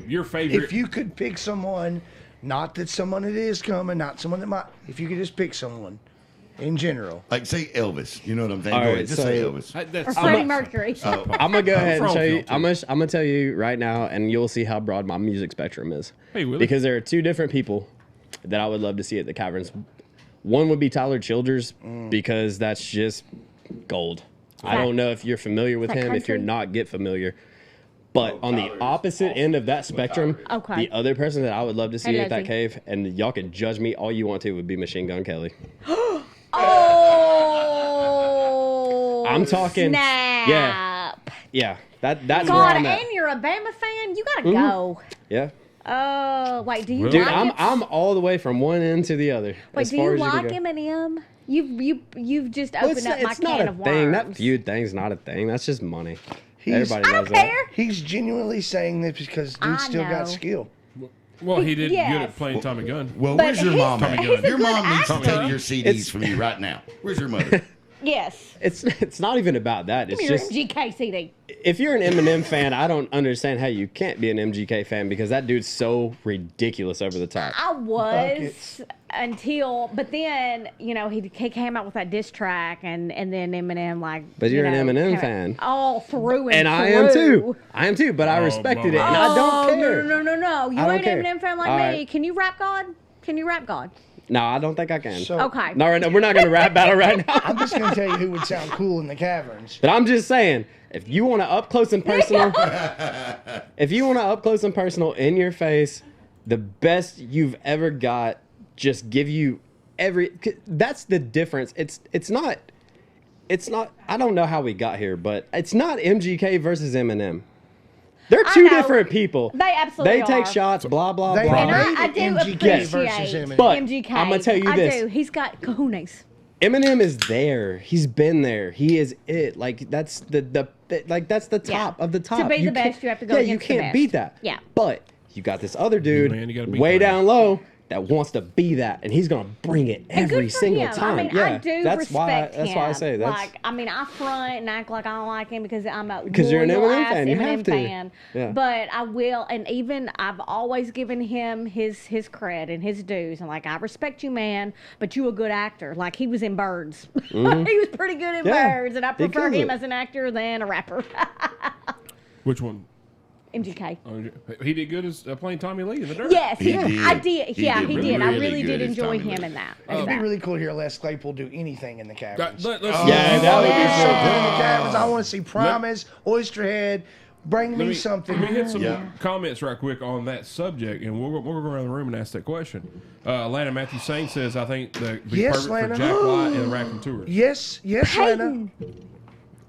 your favorite. If you could pick someone, not that someone that is coming, not someone that might. If you could just pick someone, in general, Like say Elvis. You know what I'm saying? All Go right, ahead, just so- say Elvis. Or Freddie Mercury. I'm gonna go ahead and From show you. Phil, too. I'm gonna tell you right now, and you'll see how broad my music spectrum is. Hey, Willie. Because there are two different people that I would love to see at the Caverns. One would be Tyler Childers because that's just gold. I don't know if you're familiar with Is that him. If you're country? not, get familiar. But on the Tyler is opposite end of that spectrum, Okay. the other person that I would love to see Hey, at that Leslie. cave, and y'all can judge me all you want to, would be Machine Gun Kelly. Oh, I'm talking- snap. Yeah, that's where God, I'm at. and you're a Bama fan. You gotta go. Yeah, Oh, wait. Do you dude, like it? I'm all the way from one end to the other. Wait, as do far you as like can go. Eminem? You've just Well, opened up my it's not can a of thing. worms. That feud thing's not a thing. That's just money. Everybody He's- I knows don't that. care. he's genuinely saying this because dude I still know. got skill. Well, he did good Yes. at playing Tommy Gun. Well, But where's your he's- mom at? he's a Your good mom needs to actor. take your CDs It's- from you right now. Where's your mother? Yes. It's not even about that. It's Your just MGK CD. if you're an Eminem fan, I don't understand how you can't be an MGK fan because that dude's so ridiculous over the top. I was Buckets. but then he came out with that diss track, and then Eminem But you're an Eminem came out fan. all through And through. I am too. I am too. But I respected it, and I don't care. No. You I don't ain't care. an Eminem fan like All me. right. Can you rap God? Can you rap God? No, I don't think I can. So Okay. No, right now, we're not going to rap battle right now. I'm just gonna tell you who would sound cool in the Caverns. But I'm just saying, if you want to up close and personal, in your face, the best you've ever got, just give you that's the difference. It's not. I don't know how we got here, but it's not MGK versus Eminem. They're I two know. different people. They absolutely They take are. shots, blah blah They blah. And made I it do MGK appreciate versus Eminem. But MGK. I'ma tell you this. I do. He's got kahunas. Eminem is there. He's been there. He is it. Like that's the that's the top of the top. To be the can't- best, you have to go Yeah, against you the can't best. beat that. Yeah. But you got this other dude man, you gotta beat way the man. down low that wants to be that, and he's gonna bring it And every good for single him. time. I mean, yeah, I do that's respect why. That's him. why I say that's. Like, I mean, I front and act like I don't like him because I'm a Because you're an loyal Eminem ass fan. You Eminem have to. fan. Yeah. But I will, and even I've always given him his cred and his dues. And like, I respect you, man, but you a good actor. Like he was in Birds. he was pretty good in Mm-hmm. Yeah, Birds, and I he prefer kills him it. as an actor than a rapper. Which one? MGK. He did good as playing Tommy Lee in the dirt. Yes, He did. I did. He Yeah, did he really, did. I really really good did as enjoy Tommy him Lee. in that. It'd be really cool to hear Les Claypool do anything in the Caverns. Let's Yeah, that would be There's cool. something in the Caverns. I want to see Promise, Oysterhead. Bring me something. Let me hit some Yeah. comments right quick on that subject, and we'll go around the room and ask that question. Atlanta Matthew Saint says, I think that'd be Yes, perfect Lana. for Jack White and the Raccoon Tour. Yes, Lena. Peyton,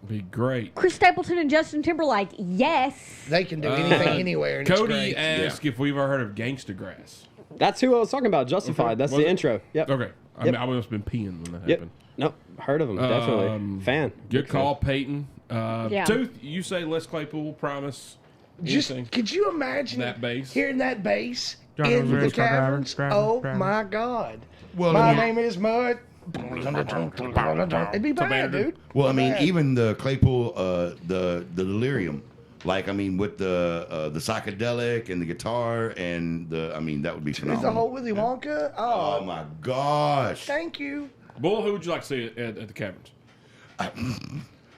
Be great. Chris Stapleton and Justin Timberlake. Yes. They can do anything anywhere. And Cody it's great. asked if we've ever heard of Gangsta Grass. That's who I was talking about. Justified. That's Was the it? intro. Yep. Okay. I Yep. mean, I must have been peeing when that Yep. happened. Nope. Heard of him. Definitely. Fan. Good Big call, fan. Peyton. Yeah. Tooth, you say Les Claypool, Promise. Just anything. could you imagine That bass? hearing that bass John in the Rivers, Caverns? Caverns, Oh Caverns. my God! Well, My I mean- name is Mud. It'd be bad, dude. Well, I mean, Bad. even the Claypool, the delirium, like I mean, with the psychedelic and the guitar and I mean, that would be Is the phenomenal. whole Willy Wonka? Oh Oh, my gosh! thank you. Bull, who would you like to see at the Caverns?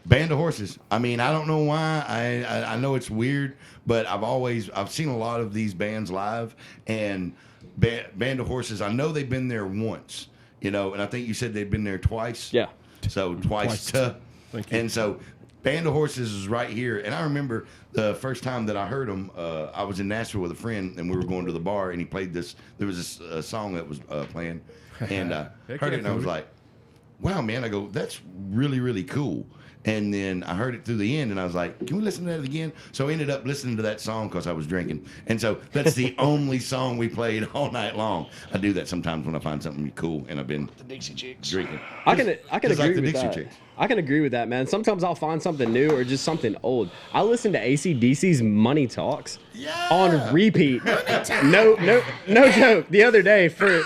Band of Horses. I mean, I don't know why. I know it's weird, but I've seen a lot of these bands live, and Band of Horses. I know they've been there once, and I think you said they've been there twice. Yeah. So twice. Thank you. And so Band of Horses is right here. And I remember the first time that I heard them, I was in Nashville with a friend, and we were going to the bar, and he played this. There was this song that was playing, and Heck heard yeah, it, and I was Cody. like, wow, man. I go, that's really, really cool. And then I heard it through the end, and I was like, "Can we listen to that again?" So I ended up listening to that song because I was drinking, and so that's the only song we played all night long. I do that sometimes when I find something cool, and I've been The Dixie Chicks. drinking. I can Just agree like the with Dixie that. Chicks. I can agree with that, man. Sometimes I'll find something new or just something old. I listen to AC/DC's "Money Talks" on repeat. No joke. The other day, for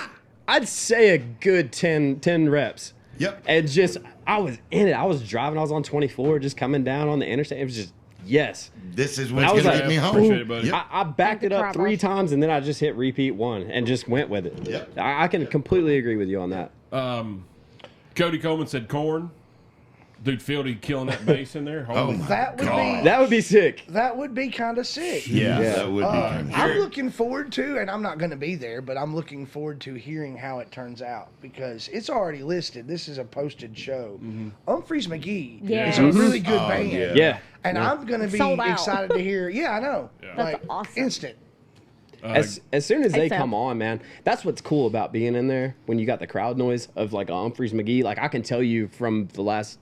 I'd say a good 10 reps. Yep. And just, I was in it. I was driving. I was on 24, just coming down on the interstate. It was just, yes. This is I what's was gonna like, get me home. appreciate it, buddy. Yep. I backed it up Crap 3 off. times, and then I just hit repeat 1 and just went with it. Yep. I can completely agree with you on that. Cody Coleman said corn. Dude, Fieldy killing that bass in there. Oh Holy my That would God. be That would be sick. that would be kind of sick. Yeah, that would be kind of I'm looking forward to, and I'm not going to be there, but I'm looking forward to hearing how it turns out because it's already listed. This is a posted show. Humphreys McGee Yes. is a really good Oh, band. yeah. Yeah. And I'm going to be Sold out. excited to hear. Yeah, I know. Yeah. That's Like, awesome. instant. As soon as they Except- come on, man, that's what's cool about being in there when you got the crowd noise of like a Humphreys McGee. Like I can tell you from the last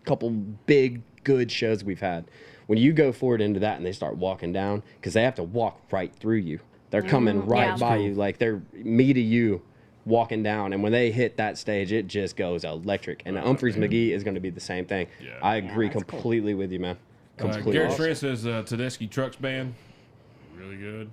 couple big good shows we've had, when you go forward into that and they start walking down, because they have to walk right through you. They're coming right yeah. by you, like they're me to you walking down. And when they hit that stage, it just goes electric. And Humphreys McGee is going to be the same thing. Yeah. I agree that's cool. completely with you, man. Completely. Garrett Strand says Tedeschi Trucks Band. Really good.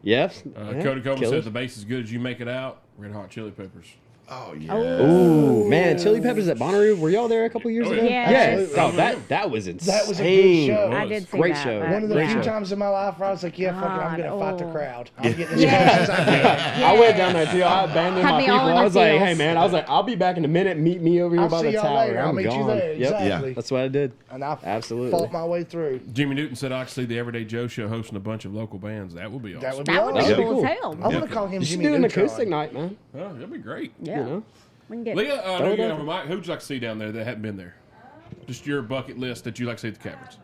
Yes. Cody Coleman killers. said the bass is good as you make it out. Red Hot Chili Peppers. Oh yeah. Ooh, man, Chili Peppers at Bonnaroo. Were y'all there a couple years Oh, ago? yeah. Yes. Oh, that was insane. That was a good show. I did see Great that. show. but- One of the Great few show. times in my life where I was like, yeah, fuck it, I'm going to fight the God, crowd. I'm getting as Yes. close as I can. I went down there too. I abandoned Had my me people. all in I the was like, feels. hey man, I was like, I'll be back in a minute. Meet me over here I'll by see the y'all tower. later. I'll I'm meet gone. you there. Yep. Exactly. That's what I did. And I Absolutely. fought my way through. Jimmy Newton said I could see the Everyday Joe show hosting a bunch of local bands. That would be awesome. That would be That would be awesome. That'd be cool as cool. hell. I want to call him You should Jimmy do an Neutron. acoustic night, man. Oh, that'd be great. Yeah. You know? We can get Leah, I know Throw it you up. have a mic. Who'd you like to see down there that hadn't been there? Just your bucket list that you like to see at the Caverns.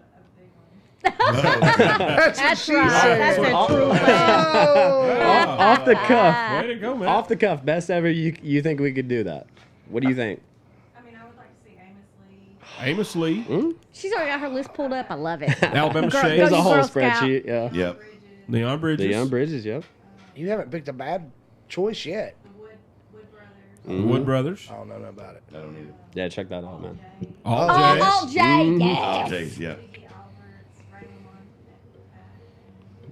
That's That's what right. she said. That's a Oh. true man. Off the cuff. Way to go, man. Off the cuff. Best ever. You think we could do that? What do you think? I mean, I would like to see Amos Lee. Amos Lee, She's already got her list pulled up. I love it. Alabama Girl- Shade, There's you a whole Girl Scout. spreadsheet. Yeah. Yep. Bridges, Neon Bridges. The Young Bridges. Yep. You haven't picked a bad choice yet. the Wood Brothers. The Wood Brothers. I don't know about it. I don't need it. Yeah. Check that out, man. All Oh, Jays. All J, yes. Jays, yeah. Lee Alberts, Raymond,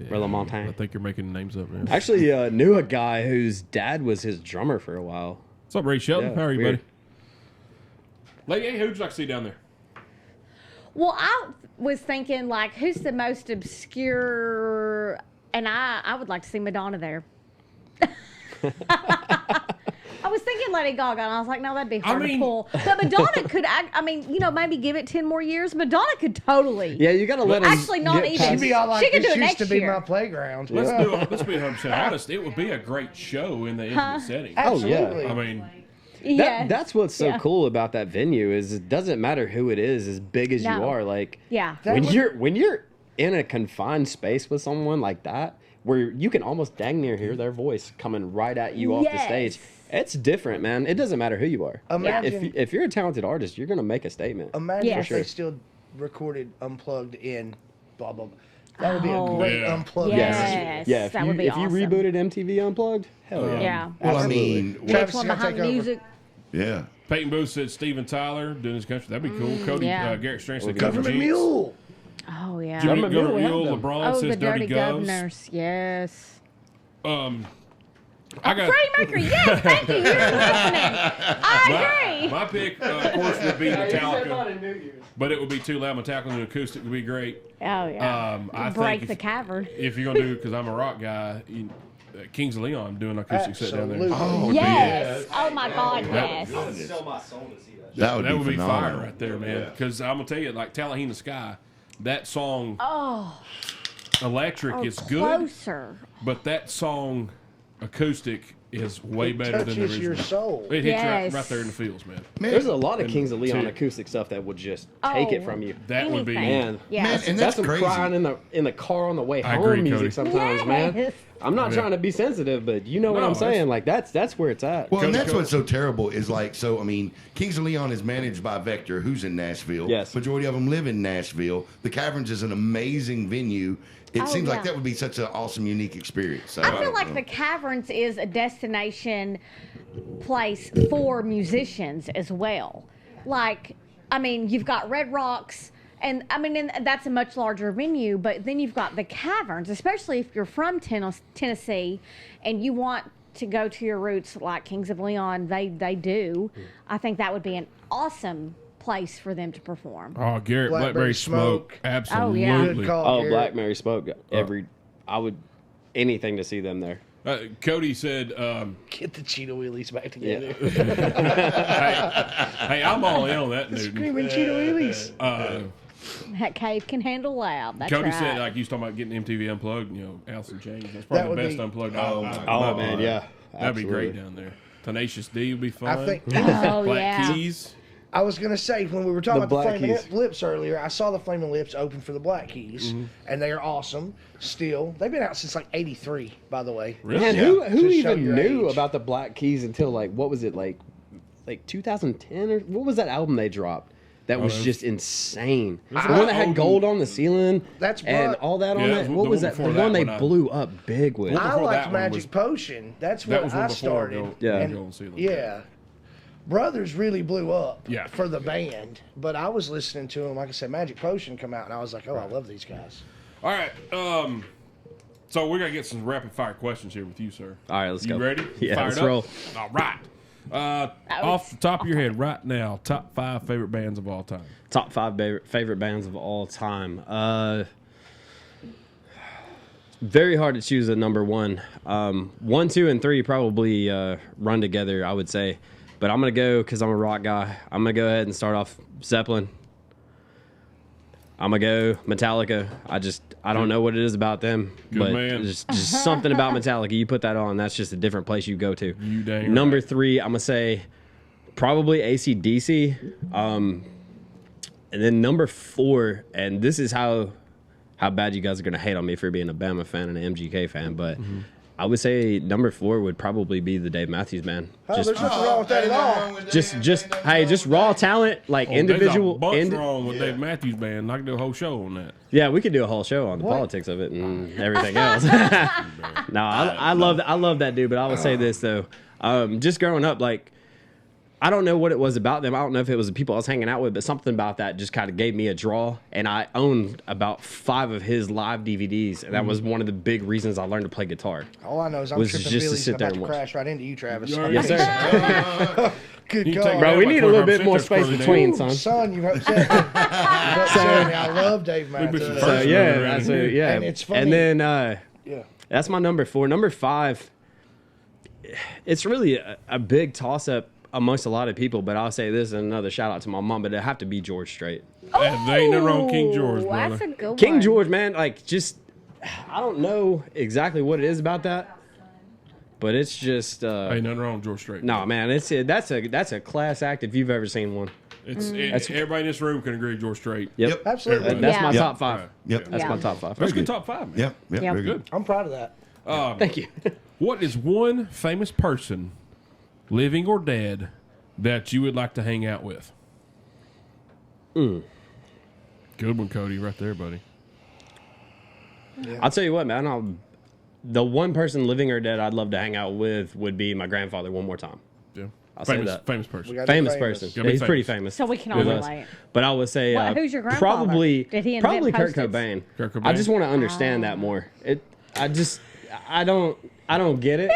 Yeah, Rilla Montaigne. I think you're making names up now. Actually, knew a guy whose dad was his drummer for a while. What's up, Ray Shelton? Yeah, How are you, weird. buddy? Lady, who'd you like to see down there? Well, I was thinking, like, who's the most obscure? And I would like to see Madonna there. I was thinking Lady Gaga, and I was like, no, that'd be hard mean- to pull. But Madonna could, I mean, you know, maybe give it 10 more years. Madonna could totally. Yeah, you gotta let him. Actually, not get even. She'd past- be all like, She could this do it used to next be year. my playground. Let's be 100% honest. It would be a great show in the intimate setting. Oh, yeah. Absolutely. I mean, Yeah. That's what's so Yeah. cool about that venue is it doesn't matter who it is, as big as you No. are. Like Yeah. That when would- you're in a confined space with someone like that, where you can almost dang near hear their voice coming right at you off the Yes. stage. It's different, man. It doesn't matter who you are. Imagine- If you're a talented artist, you're gonna make a statement. Imagine Yeah. if For they sure. still recorded Unplugged in blah, blah, blah. That would be Oh. a great Yeah. Unplugged. Yes. Yeah, if that you would be if you awesome. rebooted MTV Unplugged, hell yeah. Yeah. Well, I Absolutely. mean, Travis Next is one gonna behind take the over. music. yeah. Peyton Booth said Steven Tyler doing his country. That'd be cool. Cody yeah. Garrett Strand said Government Cover Mule. Oh, yeah. Jimmy Government Government Mule, we Mule. have them. LeBron Oh, says the Dirty Govs. Governors. Yes. I got Freddie Mercury. Yes, thank you. You're listening. I agree. my pick. Of course, would be Metallica, but it would be too loud. Metallica and acoustic would be great. Oh, yeah. I Break think the cavern. if you're gonna do, because I'm a rock guy, Kings of Leon doing an acoustic set down there. Absolutely. Yes. Oh, my God, yes. That would That be would be fire phenomenal. right there, man. Because I'm gonna tell you, like Tallahena Sky, that song Oh, Electric or is good, closer. but that song acoustic is way better than the touches your original. soul. It hits Yes. right there in the fields, man. There's a lot of Kings of Leon Two. acoustic stuff that would just take it Oh, from you. That would be. anything. Man, Yeah. Man, and that's that's some crazy. crying in the car on the way I home agree, music Cody. sometimes, man. Yes. I'm not Yeah. trying to be sensitive, but you know what No, I'm saying. that's- Like that's where it's at. Well, and Cody, that's Cody. what's so terrible is like, so, I mean, Kings of Leon is managed by Vector, who's in Nashville. Yes. Majority of them live in Nashville. The Caverns is an amazing venue. It Oh, seems like yeah. that would be such an awesome, unique experience. So, I don't feel like know. the Caverns is a destination place for musicians as well. Like, I mean, you've got Red Rocks, and I mean, and that's a much larger venue, but then you've got the Caverns, especially if you're from Tennessee and you want to go to your roots like Kings of Leon, they do. I think that would be an awesome place for them to perform. Oh, Garrett, Blackberry Blackberry Smoke. Smoke. Absolutely. Oh, yeah. Good call. Oh, Garrett. Black Mary Spoke. I would anything to see them there. Cody said, Get the Cheetah Wheelies back Yeah. together. hey, I'm all in on that, dude. Screaming Cheetah Wheelies. That cave can handle loud. That's Cody right. said, like, you was talking about getting MTV Unplugged, Alice in Chains. That's That probably would the best be- Unplugged Oh, album. my Oh man, yeah, That'd be great absolutely. down there. Tenacious D would be fun. I think Oh, Black yeah. Keys. I was gonna say when we were talking The about the Black Flaming Keys. Lips earlier, I saw the Flaming Lips open for the Black Keys, and they are awesome. Still, they've been out since like '83, by the way. Really? Man, Yeah. who To show even your knew age. about the Black Keys until like what was it like 2010 or what was that album they dropped? That was that's- just insane. The that one that had old- gold on the ceiling That's and what- all that on Yeah, that. the What one was that? The before one that they one, blew up big with. I before liked that one Magic was- Potion. That's That what was one I before started. Go- Yeah. And- Go and see them. yeah. Brothers really blew up Yeah. for the band, but I was listening to them. Like I said, Magic Potion come out, and I was like, "Oh, I love these guys." All right. So we're going to get some rapid fire questions here with you, sir. All right, let's You go. ready? Yeah, Fired let's up? roll. All right. Off the top of your head right now, top 5 favorite bands of all time. Top 5 favorite bands of all time. Very hard to choose a number one. 1, 2, and 3 probably run together, I would say. But I'm gonna go because I'm a rock guy. I'm gonna go ahead and start off Zeppelin. I'm gonna go Metallica. I don't know what it is about them, Good but man. just something about Metallica. You put that on, that's just a different place you go to. You dang Number right. 3, I'm gonna say probably AC/DC. And then number 4, and this is how bad you guys are gonna hate on me for being a Bama fan and an MGK fan, but I would say number 4 would probably be the Dave Matthews Band. Oh, there's nothing wrong with that at all. Just raw talent, like individual. There's a bunch wrong with Dave Matthews Band. I can do a whole show on that. Yeah, we could do a whole show on the politics of it and everything else. No, I love that dude, but I will say this though, just growing up, like I don't know what it was about them. I don't know if it was the people I was hanging out with, but something about that just kind of gave me a draw. And I owned about 5 of his live DVDs, and that was one of the big reasons I learned to play guitar. All I know is I'm Was tripping just to Billy's sit and there about to and watch. crash right into you, Travis. Yes, sir. Good You God. take Bro, that we like need a little 25% bit more space further between, down. son. Son, you upset me. You upset me. I love Dave be some Matthews. first- So yeah, Right. that's it. Yeah, And it's funny. And then Yeah. that's my number 4. Number 5, it's really a big toss up amongst a lot of people, but I'll say this, and another shout out to my mom, but it'd have to be George Strait. And they ain't nothing wrong with King George, Ooh, brother. That's a good King one. George, man, like just I don't know exactly what it is about that, but it's just Ain't nothing wrong with George Strait. no, man, that's a class act if you've ever seen one. Everybody in this room can agree George Strait. Yep, Absolutely. that's Yeah. my Yep. top 5. Yep. That's Yeah. my top 5. That's a good top 5, man. Yep. Yep. Yeah. Very Good. I'm proud of that. Thank you. What is one famous person, living or dead, that you would like to hang out with? Good one, Cody, right there, buddy. I'll tell you what, man. The one person living or dead I'd love to hang out with would be my grandfather one more time. Yeah. I'll say famous, that. famous We person. gotta be Famous person. Gotta be Yeah, he's pretty famous. famous. So we can Who all knows? relate. But I would say Who's your grandfather? probably Did he invent probably Kurt Post-its? Cobain. Kurt Cobain? I just want to understand that more. I don't get it.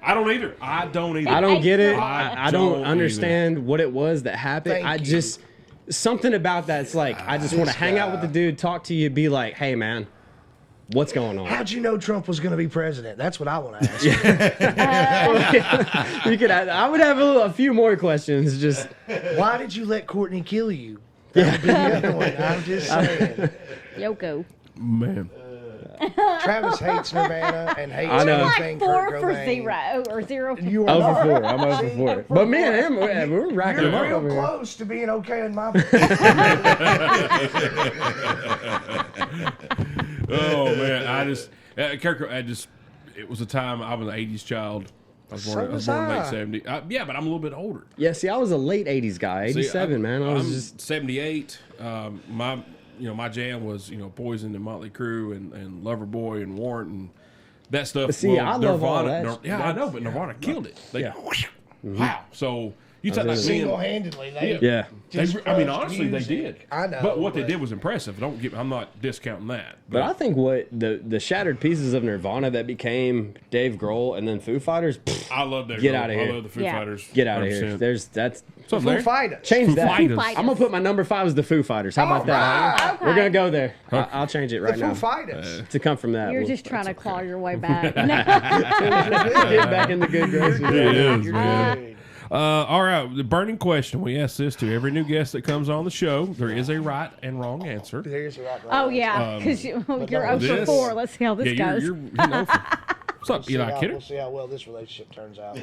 I don't either. I don't either. I don't get it. I I don't don't understand what it was that happened. Thank I you. just something about that's like I just want to This hang out guy. with the dude, talk to you, be like, hey man, what's going on? How'd you know Trump was going to be president? That's what I want to ask. You could. I would have a few more questions. Just Why did you let Courtney kill you? That would be the other one. I'm just saying. Yoko. Man. Travis hates Nirvana and hates I know. Like everything 4 Kurt for Cobain. 0 or 0 for You are Over not. 4. I'm over 4. But me and him, we're racking You're them up real over here. close to being okay in my. Oh man, it was a time I was an '80s child. I was born in was late I. '70s. Yeah, but I'm a little bit older. Yeah, see, I was a late 80s guy. 87, man. I was I'm just... 78. My jam was Poison and Motley Crue and Loverboy and Warrant and that stuff. But see, I love all Nirvana, that. Yeah, I know, but Nirvana killed it. They, Mm-hmm. Wow. So you talk about Single-handedly, they Yeah. honestly, they did. I know, but what they but- did was impressive. I'm not discounting that. But I think what the shattered pieces of Nirvana that became Dave Grohl and then Foo Fighters, pfft, I love that. Get girl. outta here. I love the Foo Yeah. Fighters. get out of here. 100%. That's So Foo Larry? Fighters. change Foo that. Fighters. I'm gonna put my number 5 as the Foo Fighters. How about that? right. Okay. We're gonna go there. I'll change it The right Foo now. Fighters. To come from that, You're we'll- just trying to claw your way back. No. get back in the good graces. It is, You're man. good. All right, the burning question. We ask this to every new guest that comes on the show. There is a right and wrong answer. There's a right. Oh yeah, because you're 0 for this- 4. Let's see how this Yeah, goes. you're what's up, Eli Kidder? We'll see how well this relationship turns out.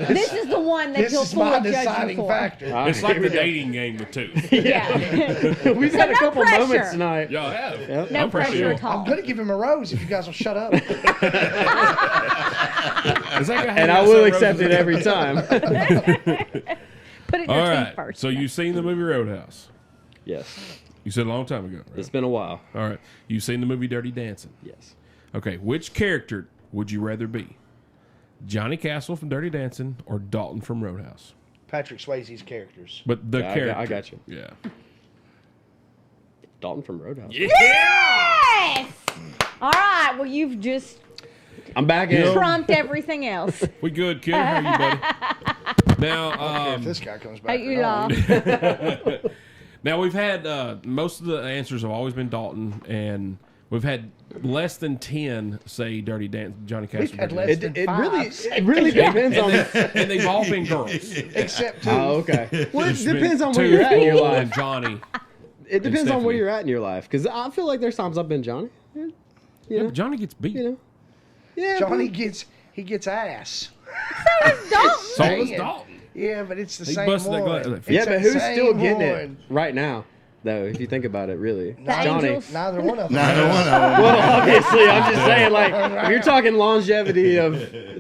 This is the one that This he'll is my fully judge you deciding for. factor. It's like the dating game with two. Yeah. We've had a no couple pressure. moments tonight. Y'all have. No I'm pretty pressure sure. at all. I'm gonna give him a rose if you guys will shut up. Is that guy And I will accept it every time. Put it in All your right. teeth first. So you've seen the movie Roadhouse. Yes. You said a long time ago. Right? It's been a while. All right. You've seen the movie Dirty Dancing. Yes. Okay. Which character would you rather be? Johnny Castle from Dirty Dancing or Dalton from Roadhouse? Patrick Swayze's characters. But the Yeah, character. I got you. Yeah. Dalton from Roadhouse. Yes! All right. Well, you've just I'm back in. trumped everything else. We good, kid? How are you, buddy? Now, If this guy comes back. Hey, or you not. laugh. now we've had most of the answers have always been Dalton, and we've had less than 10 say Dirty Dancing. Johnny Castle. We've had Dirty less Dancing. It than really, five. it really depends on. And they've all been girls. Except two. Oh, okay. Well, it There's been depends on where two, you're at in your Paul life. and Johnny. It depends on Stephanie. where you're at in your life, because I feel like there's times I've been Johnny. You Yeah, know, but Johnny gets beat. you know. Yeah, Johnny but- gets ass. Don't. So does Dang it. Dalton. Yeah, but it's the He same busted that one. glass. It's Yeah, that but who's same still getting one. it right now, though? If you think about it, really, The Johnny. Angels. Neither one of them. Neither one of them. Well, obviously, I'm just saying, like, if you're talking longevity of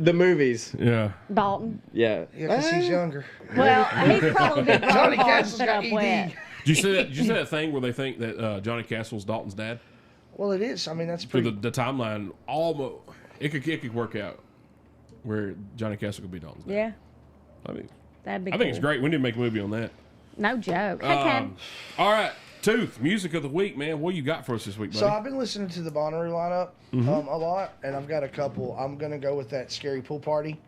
the movies, Yeah. Dalton. yeah. Yeah, because he's younger. Well, he's probably been Johnny hard to Castle's put got up ED. with. Did you see that thing where they think that Johnny Castle's Dalton's dad? Well, it is. I mean, that's Through pretty. the timeline, almost it could work out where Johnny Castle could be Dalton's dad. Yeah, I mean, that'd be I think it's cool. great. We need to make a movie on that. No joke. Hey, Ken. All right, Tooth, music of the week, man. What you got for us this week, buddy? So I've been listening to the Bonnaroo lineup a lot, and I've got a couple. I'm gonna go with that Scary Pool Party.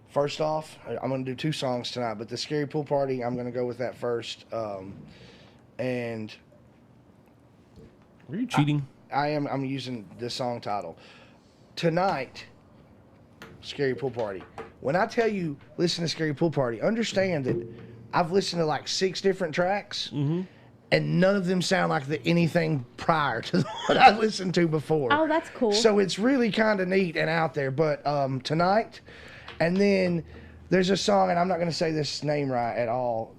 First off, I'm gonna do 2 songs tonight, but the Scary Pool Party, I'm gonna go with that first. And Are you cheating? I'm using the song title tonight. Scary Pool Party. When I tell you listen to Scary Pool Party, understand that I've listened to like 6 different tracks, and none of them sound like anything prior to what I listened to before. Oh, that's cool. So it's really kind of neat and out there. But tonight, and then there's a song, and I'm not going to say this name right at all.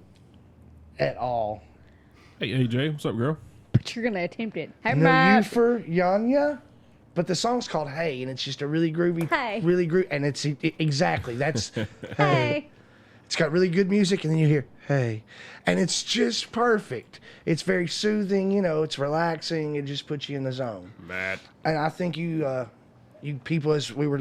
Hey, Jay, what's up, girl? But you're gonna attempt it. Hey, No, Matt. for Yanya. But the song's called Hey, and it's just a really groovy, Hey. really groovy, and it's exactly that's Hey. It's got really good music, and then you hear Hey, and it's just perfect. It's very soothing, it's relaxing. It just puts you in the zone. Matt. And I think you people, as we were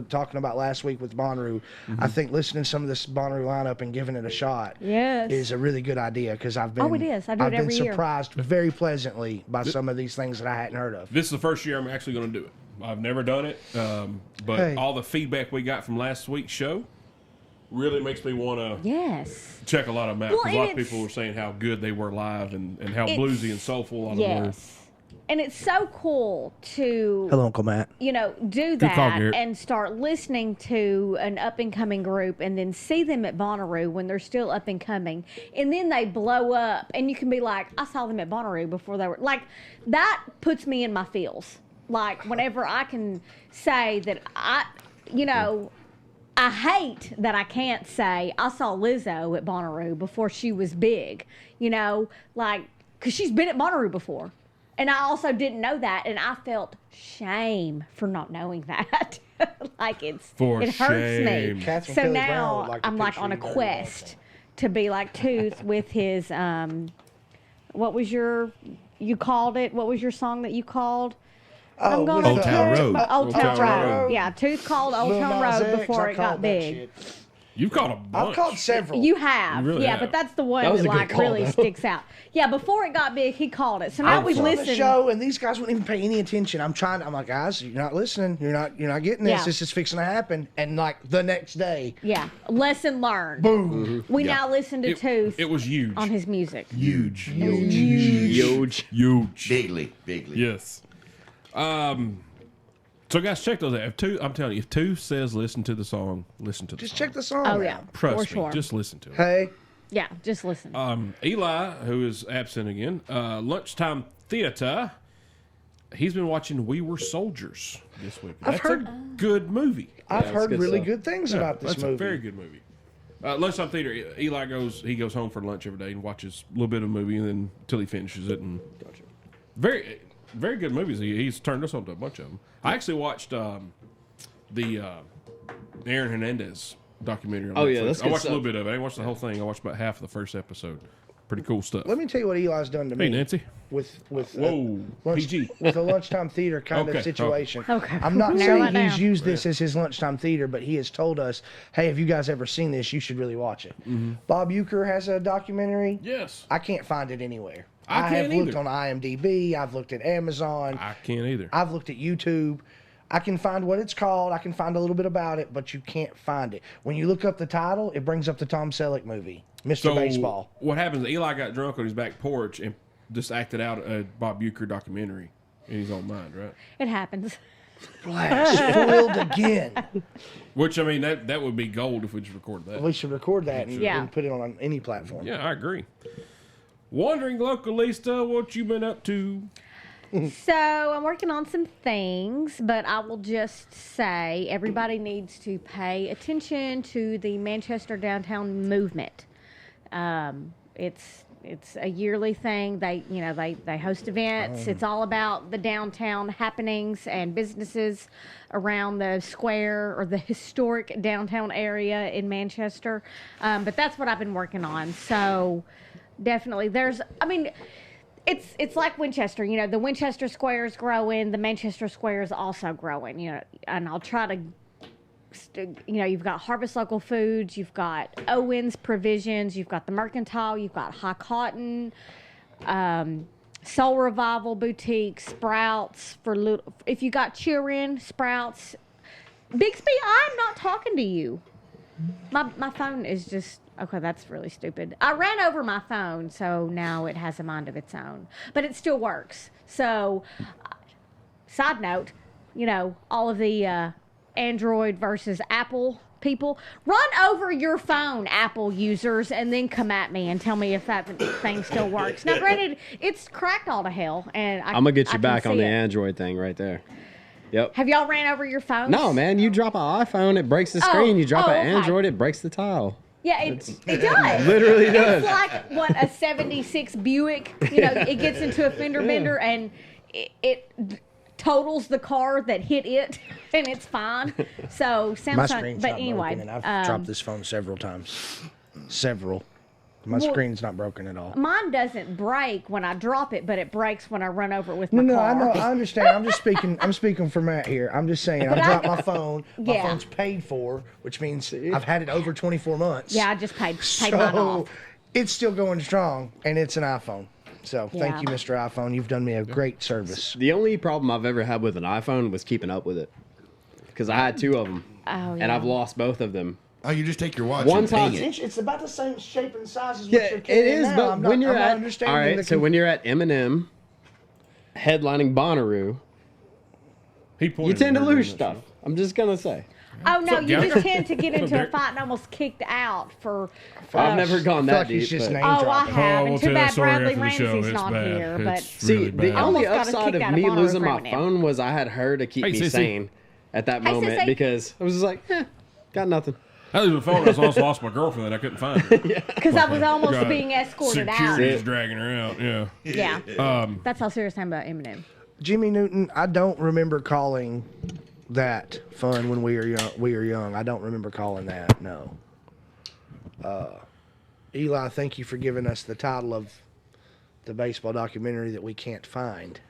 talking about last week with Bonnaroo, I think listening to some of this Bonnaroo lineup and giving it a shot Yes. is a really good idea, because I've been Oh, it is. I do it I've been every year. surprised very pleasantly by some of these things that I hadn't heard of. This is the first year I'm actually going to do it. I've never done it, but Hey. all the feedback we got from last week's show really makes me want to Yes. check a lot of them out. Well, Because a lot of and people were saying how good they were live and how It's- bluesy and soulful a lot of them were. Yes. And it's so cool to Hello, Uncle Matt. do call, that Garrett. and start listening to an up and coming group and then see them at Bonnaroo when they're still up and coming. And then they blow up and you can be like, I saw them at Bonnaroo before they were like, that puts me in my feels. Like whenever I can say that I hate that I can't say I saw Lizzo at Bonnaroo before she was big, like, cause she's been at Bonnaroo before. And I also didn't know that, and I felt shame for not knowing that. Like it hurts shame. me. Catherine So Kelly Brown now would like to I'm like picture on a you very quest to be like Tooth with his what was your song that you called? Oh, I'm with gonna Old Town catch Road. my Old Town Road. Road. Yeah, Tooth called Old Lil Town Nas Road X, before I it got called that big. shit. You've caught a bunch. I've called several. You have, You really yeah, have. but that's the one That was that a good like call, really though. sticks out. Yeah, before it got big, he called it. So now we was on the listen. show, and these guys wouldn't even pay any attention. I'm like, guys, you're not listening. You're not getting this. Yeah. This is fixing to happen. And like the next day, Yeah, lesson learned. boom. We now listen to Tooth It was huge. on his music. Huge. Huge. Huge. Bigly. Yes. So guys, check those out. I'm telling you, if Tooth says listen to the song, listen to the Just song. check the song. Oh out. yeah, Trust for me, sure. just listen to it. Hey, Yeah, just listen. Eli, who is absent again, Lunchtime Theater, he's been watching We Were Soldiers this week. That's heard- a good movie. I've heard good really stuff. good things about this That's movie. a very good movie. Lunchtime Theater, Eli goes home for lunch every day and watches a little bit of a movie and then until he finishes it. And very, very good movies. He's turned us on to a bunch of them. I actually watched the Aaron Hernandez documentary on Oh, Netflix. yeah, that's I good watched a little stuff. bit of it. I didn't watch the whole thing. I watched about half of the first episode. Pretty cool stuff. Let me tell you what Eli's done to Hey, me Nancy. with Whoa, PG. with a lunchtime theater kind Okay, of situation. Okay. I'm not Narrow saying it he's down. used this as his lunchtime theater, but he has told us, "Hey, have you guys ever seen this? You should really watch it." Bob Uecker has a documentary. Yes. I can't find it anywhere. I have can't looked either. on IMDb. I've looked at Amazon. I can't either. I've looked at YouTube. I can find what it's called. I can find a little bit about it, but you can't find it. When you look up the title, it brings up the Tom Selleck movie, Mr. Baseball. What happens? Eli got drunk on his back porch and just acted out a Bob Uecker documentary in his own mind, right? It happens. Blast, foiled again. Which I mean, that would be gold if we just recorded that. We should record that and, Yeah. and put it on any platform. Yeah, I agree. Wandering localista, what you been up to? So I'm working on some things, but I will just say everybody needs to pay attention to the Manchester downtown movement. It's a yearly thing. They host events. It's all about the downtown happenings and businesses around the square or the historic downtown area in Manchester. But that's what I've been working on. So definitely, it's like Winchester, the Winchester Square is growing, the Manchester Square is also growing, and I'll try to, you've got Harvest Local Foods, you've got Owens Provisions, you've got the Mercantile, you've got High Cotton, Soul Revival Boutique, Sprouts, if you got children, Sprouts. Bixby, I'm not talking to you. My phone is just... Okay, that's really stupid. I ran over my phone, so now it has a mind of its own. But it still works. So, side note, all of the Android versus Apple people, run over your phone, Apple users, and then come at me and tell me if that thing still works. Now, granted, it's cracked all to hell, and I'm gonna get I you can back on see the it. Android thing right there. Yep. Have y'all ran over your phones? No, man, you drop an iPhone, it breaks the screen. You drop an okay. Android, it breaks the tile. Yeah, it does. Literally does. It's like a 76 Buick. It gets into a fender bender and it totals the car that hit it, and it's fine. So Samsung. My screen's but not anyway, broken, and I've dropped this phone several times. Several. My screen's not broken at all. mine doesn't break when I drop it, but it breaks when I run over it with my No, car. I know, I understand. I'm just speaking. I'm speaking for Matt here. I'm just saying. I dropped my phone. My Yeah. phone's paid for, which means I've had it over 24 months. Yeah, I just paid mine So off. it's still going strong, and it's an iPhone. So thank Yeah. you, Mr. iPhone. You've done me a great service. The only problem I've ever had with an iPhone was keeping up with it. Because I had two of them. Oh, And yeah. I've lost both of them. Oh, you just take your watch One and time- ping it. It's about the same shape and size as Yeah, what you're it carrying is, now. but I'm when not you're at... understanding All right, the so when you're at M&M, headlining Bonnaroo, He you pointed tend to at her lose doing that stuff. shit. I'm just gonna say. Oh no, you Gallagher? just tend to get into a Derek? fight and almost kicked out for. I've never gone I feel that like he's deep. just but- name Oh, I dropping. have. we'll And tell too that bad story Bradley after the show. Ramsey's It's not bad. here. It's But See, really the bad. only Almost got upside kicked of out of me Bonnaroo losing for my Eminem. phone was I had her to keep Hey, me Sissy. sane at that Hey, moment Sissy. because I was just like, got nothing. I lose my phone. I almost lost my girlfriend. I couldn't find her. because I was almost God. being escorted out. Security's dragging her out. Yeah. Yeah. That's how serious I am about Eminem. Jimmy Newton, I don't remember calling that fun when we were young. I don't remember calling that. No. Eli, thank you for giving us the title of the baseball documentary that we can't find.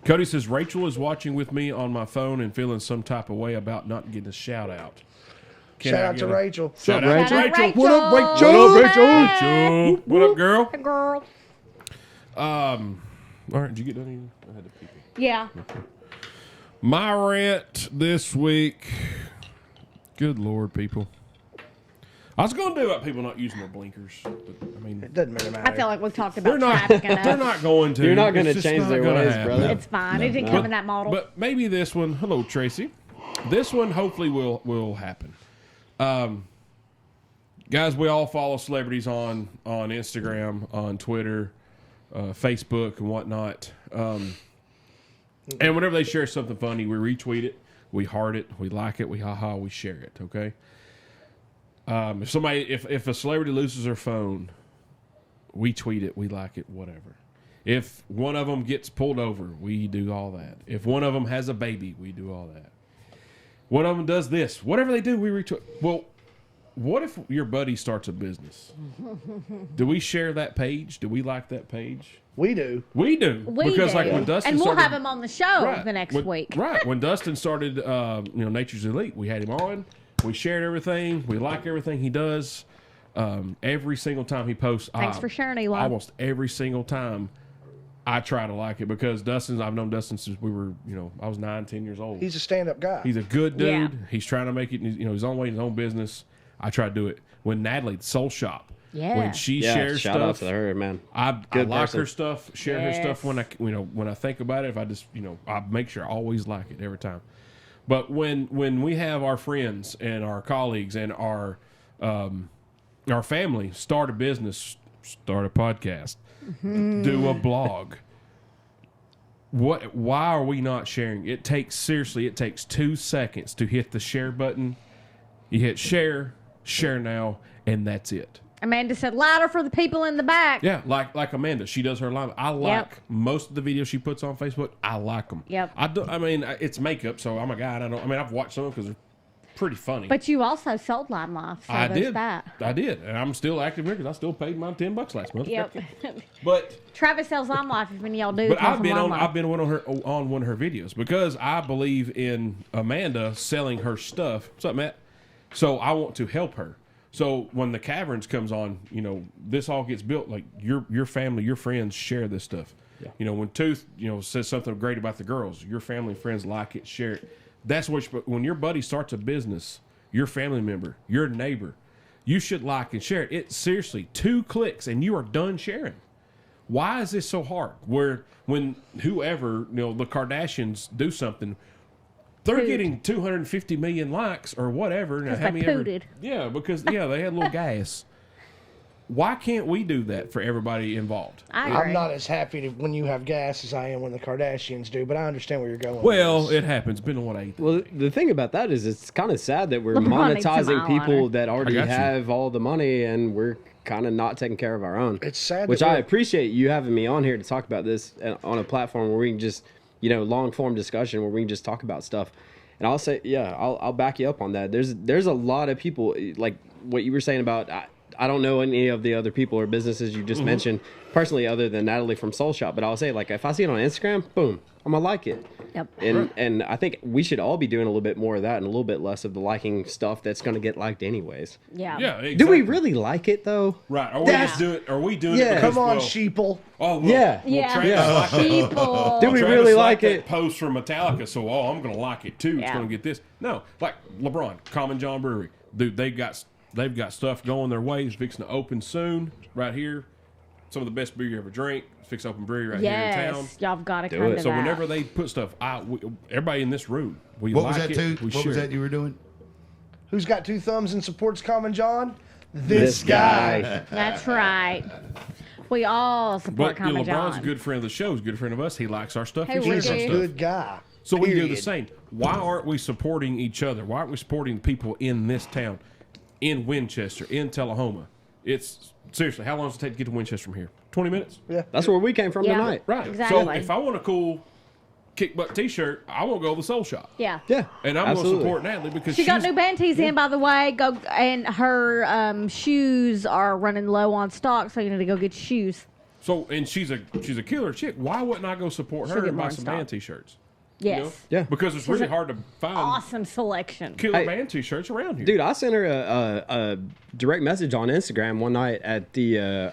Cody says Rachel is watching with me on my phone and feeling some type of way about not getting a shout out. Can Shout I out to get a- Rachel. Shout Rachel? out to Shout out Rachel. What up, Rachel? What up, Rachel? Hey. Rachel. What up, girl? Hey, girl. All right, did you get done? Eating? I had to pee. Yeah. My rant this week. Good Lord, people. I was going to do about people not using their blinkers, but I mean, It doesn't really matter. I feel like we've talked they're about not. traffic enough. They're not going to. You're not going to It's just change not their gonna ways, happen. brother. It's fine. It didn't come in that model. But maybe this one. Hello, Tracy. This one hopefully will happen. Guys, we all follow celebrities on Instagram, on Twitter, Facebook, and whatnot. And whenever they share something funny, we retweet it, we heart it, we like it, we haha, we share it. Okay. If a celebrity loses their phone, we tweet it, we like it, whatever. If one of them gets pulled over, we do all that. If one of them has a baby, we do all that. One of them does this, whatever they do, we retweet. Well, what if your buddy starts a business? Do we share that page? Do we like that page? We do. We do. We because do. like when Dustin and we'll started, have him on the show Right. the next When- week. Right. When Dustin started, Nature's Elite, we had him on. We shared everything. We like everything he does. Every single time he posts. Thanks for sharing, Eli. Almost every single time, I try to like it because I've known Dustin since we were, I was 9, 10 years old. He's a stand-up guy. He's a good dude. Yeah. He's trying to make it, his own way in his own business. I try to do it. When Natalie, the Soul Shop, Yeah. when she Yeah, shares shout out stuff, to her, man. I Good like person. her stuff, share her stuff when I think about it. If I just I make sure I always like it every time. But when we have our friends and our colleagues and our family start a business, start a podcast, do a blog, why are we not sharing? It takes 2 seconds to hit the share button. You hit share now, and that's it. Amanda said, louder for the people in the back. Yeah, like Amanda, she does her live. I like most of the videos she puts on Facebook. I like them. Yep. It's makeup, so I'm a guy. I've watched some because they're pretty funny. But you also sold Lime Life, so I there's did. that. I did, and I'm still active here because I still paid my $10 last month. Yep. But Travis sells Lime Life if any of y'all do. but come I've from been Lime on Life. I've been on one of her videos because I believe in Amanda selling her stuff. What's up, Matt? So I want to help her. So when the Caverns comes on, this all gets built. Like your family, your friends share this stuff. Yeah. When Tooth, says something great about the girls, your family and friends like it, share it. That's when your buddy starts a business, your family member, your neighbor, you should like and share it. It's seriously 2 clicks and you are done sharing. Why is this so hard? When whoever, the Kardashians do something, they're getting 250 million likes or whatever. Now, 'Cause have they me ever- pooted. Yeah, because they had a little gas. Why can't we do that for everybody involved? I agree. I'm not as happy when you have gas as I am when the Kardashians do, but I understand where you're going. Well, with this. it happens. Depending on what I eat. Well, the thing about that is it's kind of sad that we're LeBron needs some monetizing people eyeliner. that already got you. have all the money and we're kind of not taking care of our own. It's sad Which that I we're- appreciate you having me on here to talk about this on a platform where we can just, long form discussion where we can just talk about stuff. And I'll say, I'll back you up on that. There's a lot of people like what you were saying about. I don't know any of the other people or businesses you just mentioned personally, other than Natalie from Soul Shop. But I'll say, like, if I see it on Instagram, boom, I'm gonna like it. Yep. And I think we should all be doing a little bit more of that and a little bit less of the liking stuff that's gonna get liked anyways. Yeah. Yeah. Exactly. Do we really like it though? Right. Are we That's- just doing? Are we doing Yeah. it? Because, Come on, well, sheeple. Oh, well, Yeah. well, Yeah. Travis liked it. People. Do we Travis really liked like that it? post from Metallica, so I'm gonna like it too. It's Yeah. gonna get this. No, like LeBron, Common John Brewery, dude. They've got stuff going their way. It's fixing to open soon, right here. some of the best beer you ever drink. Fix Open Brewery right here in town. Yes, y'all got to Do come it. to So that. whenever they put stuff, everybody in this room, we What like was that, it. too? We What was share that it. you were doing? Who's got 2 thumbs and supports Common John? This guy. That's right. We all support But you know, Common LeBron's John. a good friend of the show. He's a good friend of us. He likes our stuff. Hey, He we shares do. our He's a stuff. good guy. So we do the Period. same. Why aren't we supporting each other? Why aren't we supporting the people in this town, in Winchester, in Tullahoma? It's seriously, how long does it take to get to Winchester from here? 20 minutes? Yeah. That's where we came from Yeah. tonight. Right. Exactly. So if I want a cool kick butt T-shirt, I won't go to the Soul Shop. Yeah. Yeah. And I'm absolutely. going to support Natalie because She got she's- new band tees in, by the way. Go and her shoes are running low on stock, so you need to go get shoes. So and she's a killer chick. Why wouldn't I go support She'll her get and more buy in some stock. band T-shirts? Yes. You know? Yeah. Because it's She's really a hard to find Awesome selection. killer Hey. band T-shirts around here. Dude, I sent her a direct message on Instagram one night at the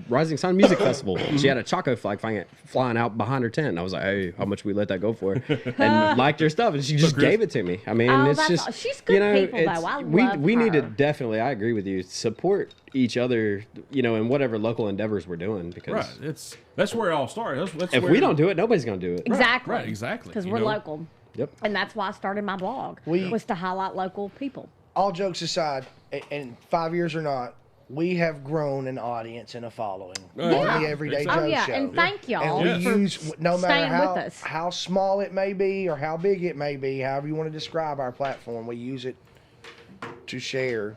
Rising Sun Music Festival. She had a Choco flag flying out behind her tent. And I was like, hey, how much we let that go for? And liked her stuff, and she just Chris- gave it to me. I mean, Oh, it's that's just aw- she's good people, it's- though. I we love we need to her. definitely. I agree with you. Support each other, in whatever local endeavors we're doing, because Right. That's where it all started. That's if where, we don't do it, nobody's gonna do it. Exactly. Right, exactly. Because You we're know? local. Yep. And that's why I started my blog, was to highlight local people. All jokes aside, and 5 years or not, we have grown an audience and a following on Yeah. the Everyday Exactly. Joe Oh, yeah. show. And thank y'all And we for use, no matter staying how, with us. how small it may be or how big it may be, however you want to describe our platform, we use it to share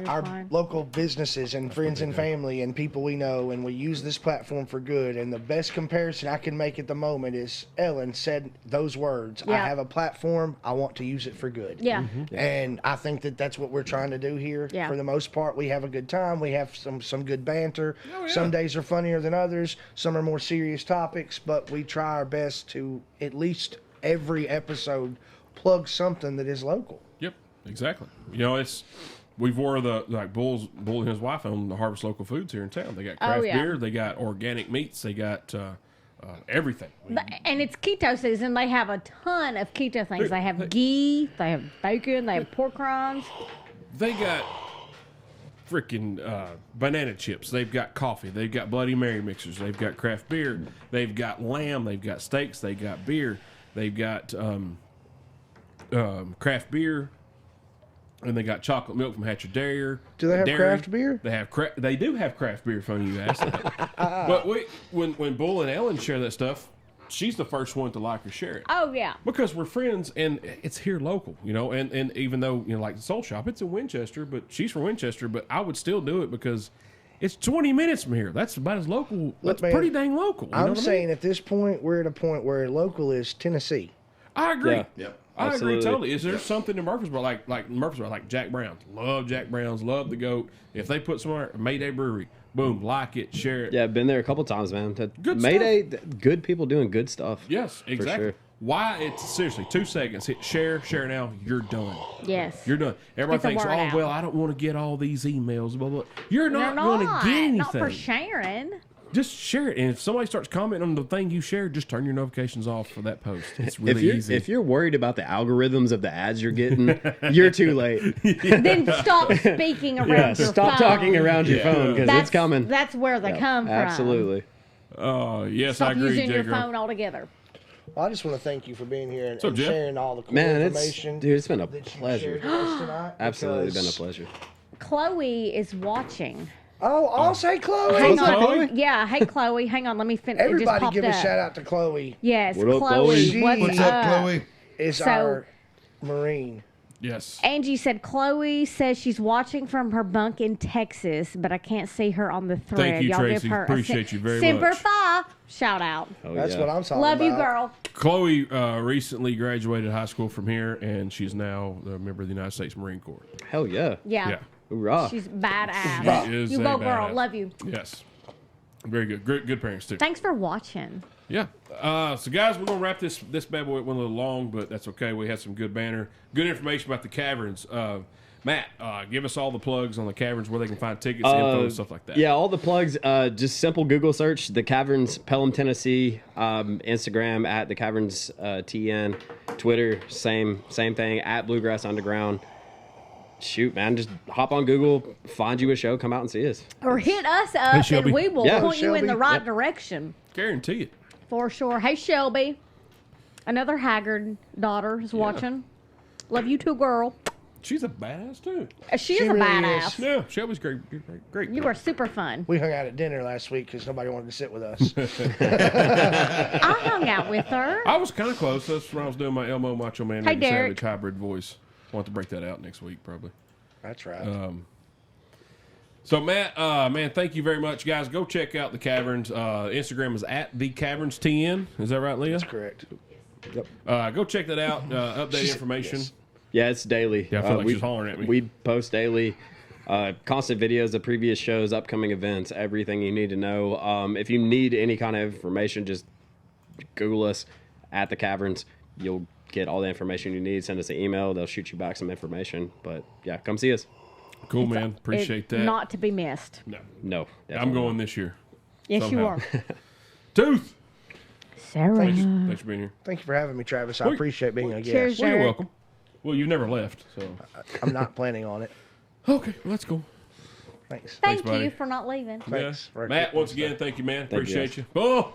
our fine. local businesses and friends and family and people we know, and we use this platform for good. And the best comparison I can make at the moment is Ellen said those words. I Yeah. have a platform. I want to use it for good. Yeah. And I think that that's what we're trying to do here. Yeah. For the most part, we have a good time. We have some good banter. Oh, yeah. Some days are funnier than others. Some are more serious topics, but we try our best to at least every episode plug something that is local. Yep, exactly. We've wore Bull and his wife own the Harvest Local Foods here in town. They got craft yeah. beer, they got organic meats, they got everything. And it's keto season. They have a ton of keto things. They have ghee, they have bacon, they have pork rinds. They got freaking banana chips. They've got coffee. They've got Bloody Mary mixers. They've got craft beer. They've got lamb. They've got steaks. They got beer. They've got craft beer. And they got chocolate milk from Hatcher Dairy. Do they have craft beer? They have They do have craft beer. Funny you asked that. But when Bull and Ellen share that stuff, she's the first one to like or share it. Oh, yeah. Because we're friends and it's here local, and even though, like the Soul Shop, it's in Winchester, but she's from Winchester, but I would still do it because it's 20 minutes from here. That's about as local. That's man, pretty dang local. You know I'm what I saying mean? at this point, we're at a point where local is Tennessee. I agree. Yeah. Yep. I agree Absolutely. totally. Is there something in Murfreesboro like Murfreesboro, like Jack Brown's? Love Jack Brown's, love the goat. If they put somewhere, Mayday Brewery, boom, like it, share it. Yeah, I've been there a couple times, man. Good Mayday, good people doing good stuff. Yes, exactly. sure. Why? It's seriously 2 seconds. Hit share now. You're done. Yes. You're done. Everybody Get the thinks, word oh, out. well, I don't want to get all these emails. Blah, blah. You're They're not going to get anything. Not for sharing. Just share it. And if somebody starts commenting on the thing you shared, just turn your notifications off for that post. It's really easy. If you're worried about the algorithms of the ads you're getting, you're too late. Then stop speaking around Yeah, your stop phone. talking around your phone because it's coming. That's where they come from. Absolutely. Oh, yes, Stop I agree, using your J. Girl. phone altogether. Well, I just want to thank you for being here and, up, and Jeff? sharing all the cool Man, information. it's been a that you pleasure. shared with us tonight. Absolutely been a because- pleasure. Chloe is watching. Oh, I'll say Chloe. Hang What's up, on. Chloe? Yeah, hey Chloe, hang on. Let me finish. It just Everybody popped give up. a shout out to Chloe. Yes, What up, Chloe. Chloe? What's, What's up, Chloe? Is So- our Marine. Yes. Angie said Chloe says she's watching from her bunk in Texas, but I can't see her on the thread. Thank you, Y'all Tracy. give her Appreciate you very Semper much. Fi. Shout out. Oh, That's yeah. what I'm talking Love about. you, girl. Chloe recently graduated high school from here, and she's now a member of the United States Marine Corps. Hell yeah. Yeah. Yeah. Hoorah. She's badass. She is You a go, girl. badass. Love you. Yes. Very good. Good parents, too. Thanks for watching. Yeah. So, guys, we're going to wrap this bad boy. It went a little long, but that's okay. We had some good banner, good information about the Caverns. Matt, give us all the plugs on the Caverns, where they can find tickets, info, and stuff like that. Yeah, all the plugs. Just simple Google search, the Caverns, Pelham, Tennessee. Instagram at the Caverns TN. Twitter, same thing at Bluegrass Underground. Shoot, man, just hop on Google, find you a show, come out and see us. Or hit us up Shelby. and we will Yeah. point you in the Shelby. right Yep. direction. Guarantee it. For sure. Hey, Shelby. Another Haggard daughter is watching. Love you too, girl. She's a badass too. She is She a really badass. is. Yeah, Shelby's great. Great. You are super fun. We hung out at dinner last week because nobody wanted to sit with us. I hung out with her. I was kind of close. That's when I was doing my Elmo Macho Man Hey, Randy Derek. Savage hybrid voice. Want to break that out next week, probably. That's right. So Matt, man, thank you very much, guys. Go check out the Caverns. Instagram is at the Caverns TN. Is that right, Leah? That's correct. Go check that out. Update information. Yes. Yeah, it's daily. Yeah, I feel like she's hollering at me. We post daily. Constant videos of previous shows, upcoming events, everything you need to know. If you need any kind of information, just Google us at the Caverns. You'll get all the information you need. Send us an email. They'll shoot you back some information. But yeah, come see us. Cool, man. Appreciate It's that. Not to be missed. No, No, I'm definitely going this year. Yes, Somehow. you are. Tooth. Sarah. Thanks for being here. Thank you for having me, Travis. I Well, appreciate being a cheers. guest. Well, you're Derek. welcome. Well, you've never left, so. I'm not planning on it. Okay, well, that's cool. Thanks. Thank buddy. you for not leaving. Thanks Yeah. for Matt, keeping once us again, there. thank you, man. Thank you, Appreciate guys. you. Oh,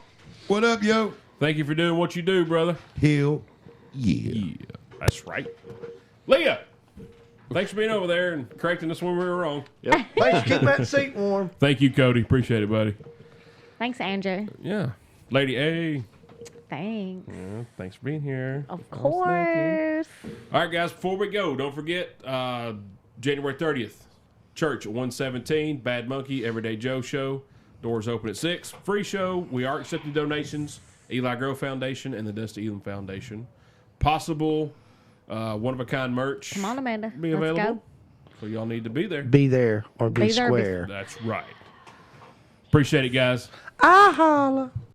What up, yo? thank you for doing what you do, brother. Hell yeah. Yeah, that's right. Leah, thanks for being over there and correcting us when we were wrong. Thanks for keeping that seat warm. Thank you, Cody. Appreciate it, buddy. Thanks, Andrew. Yeah. Lady A, Thanks. thanks for being here. Of Oh, thank you. course. All right, guys, before we go, don't forget January 30th, church at 117, Bad Monkey, Everyday Joe show. Doors open at 6. Free show. We are accepting donations. Eli Grove Foundation and the Dusty Elam Foundation. Possible one-of-a-kind merch. Come on, Amanda. Be Let's available. go. So y'all need to be there. Be there or be Be there or be- square. That's right. Appreciate it, guys. I holla.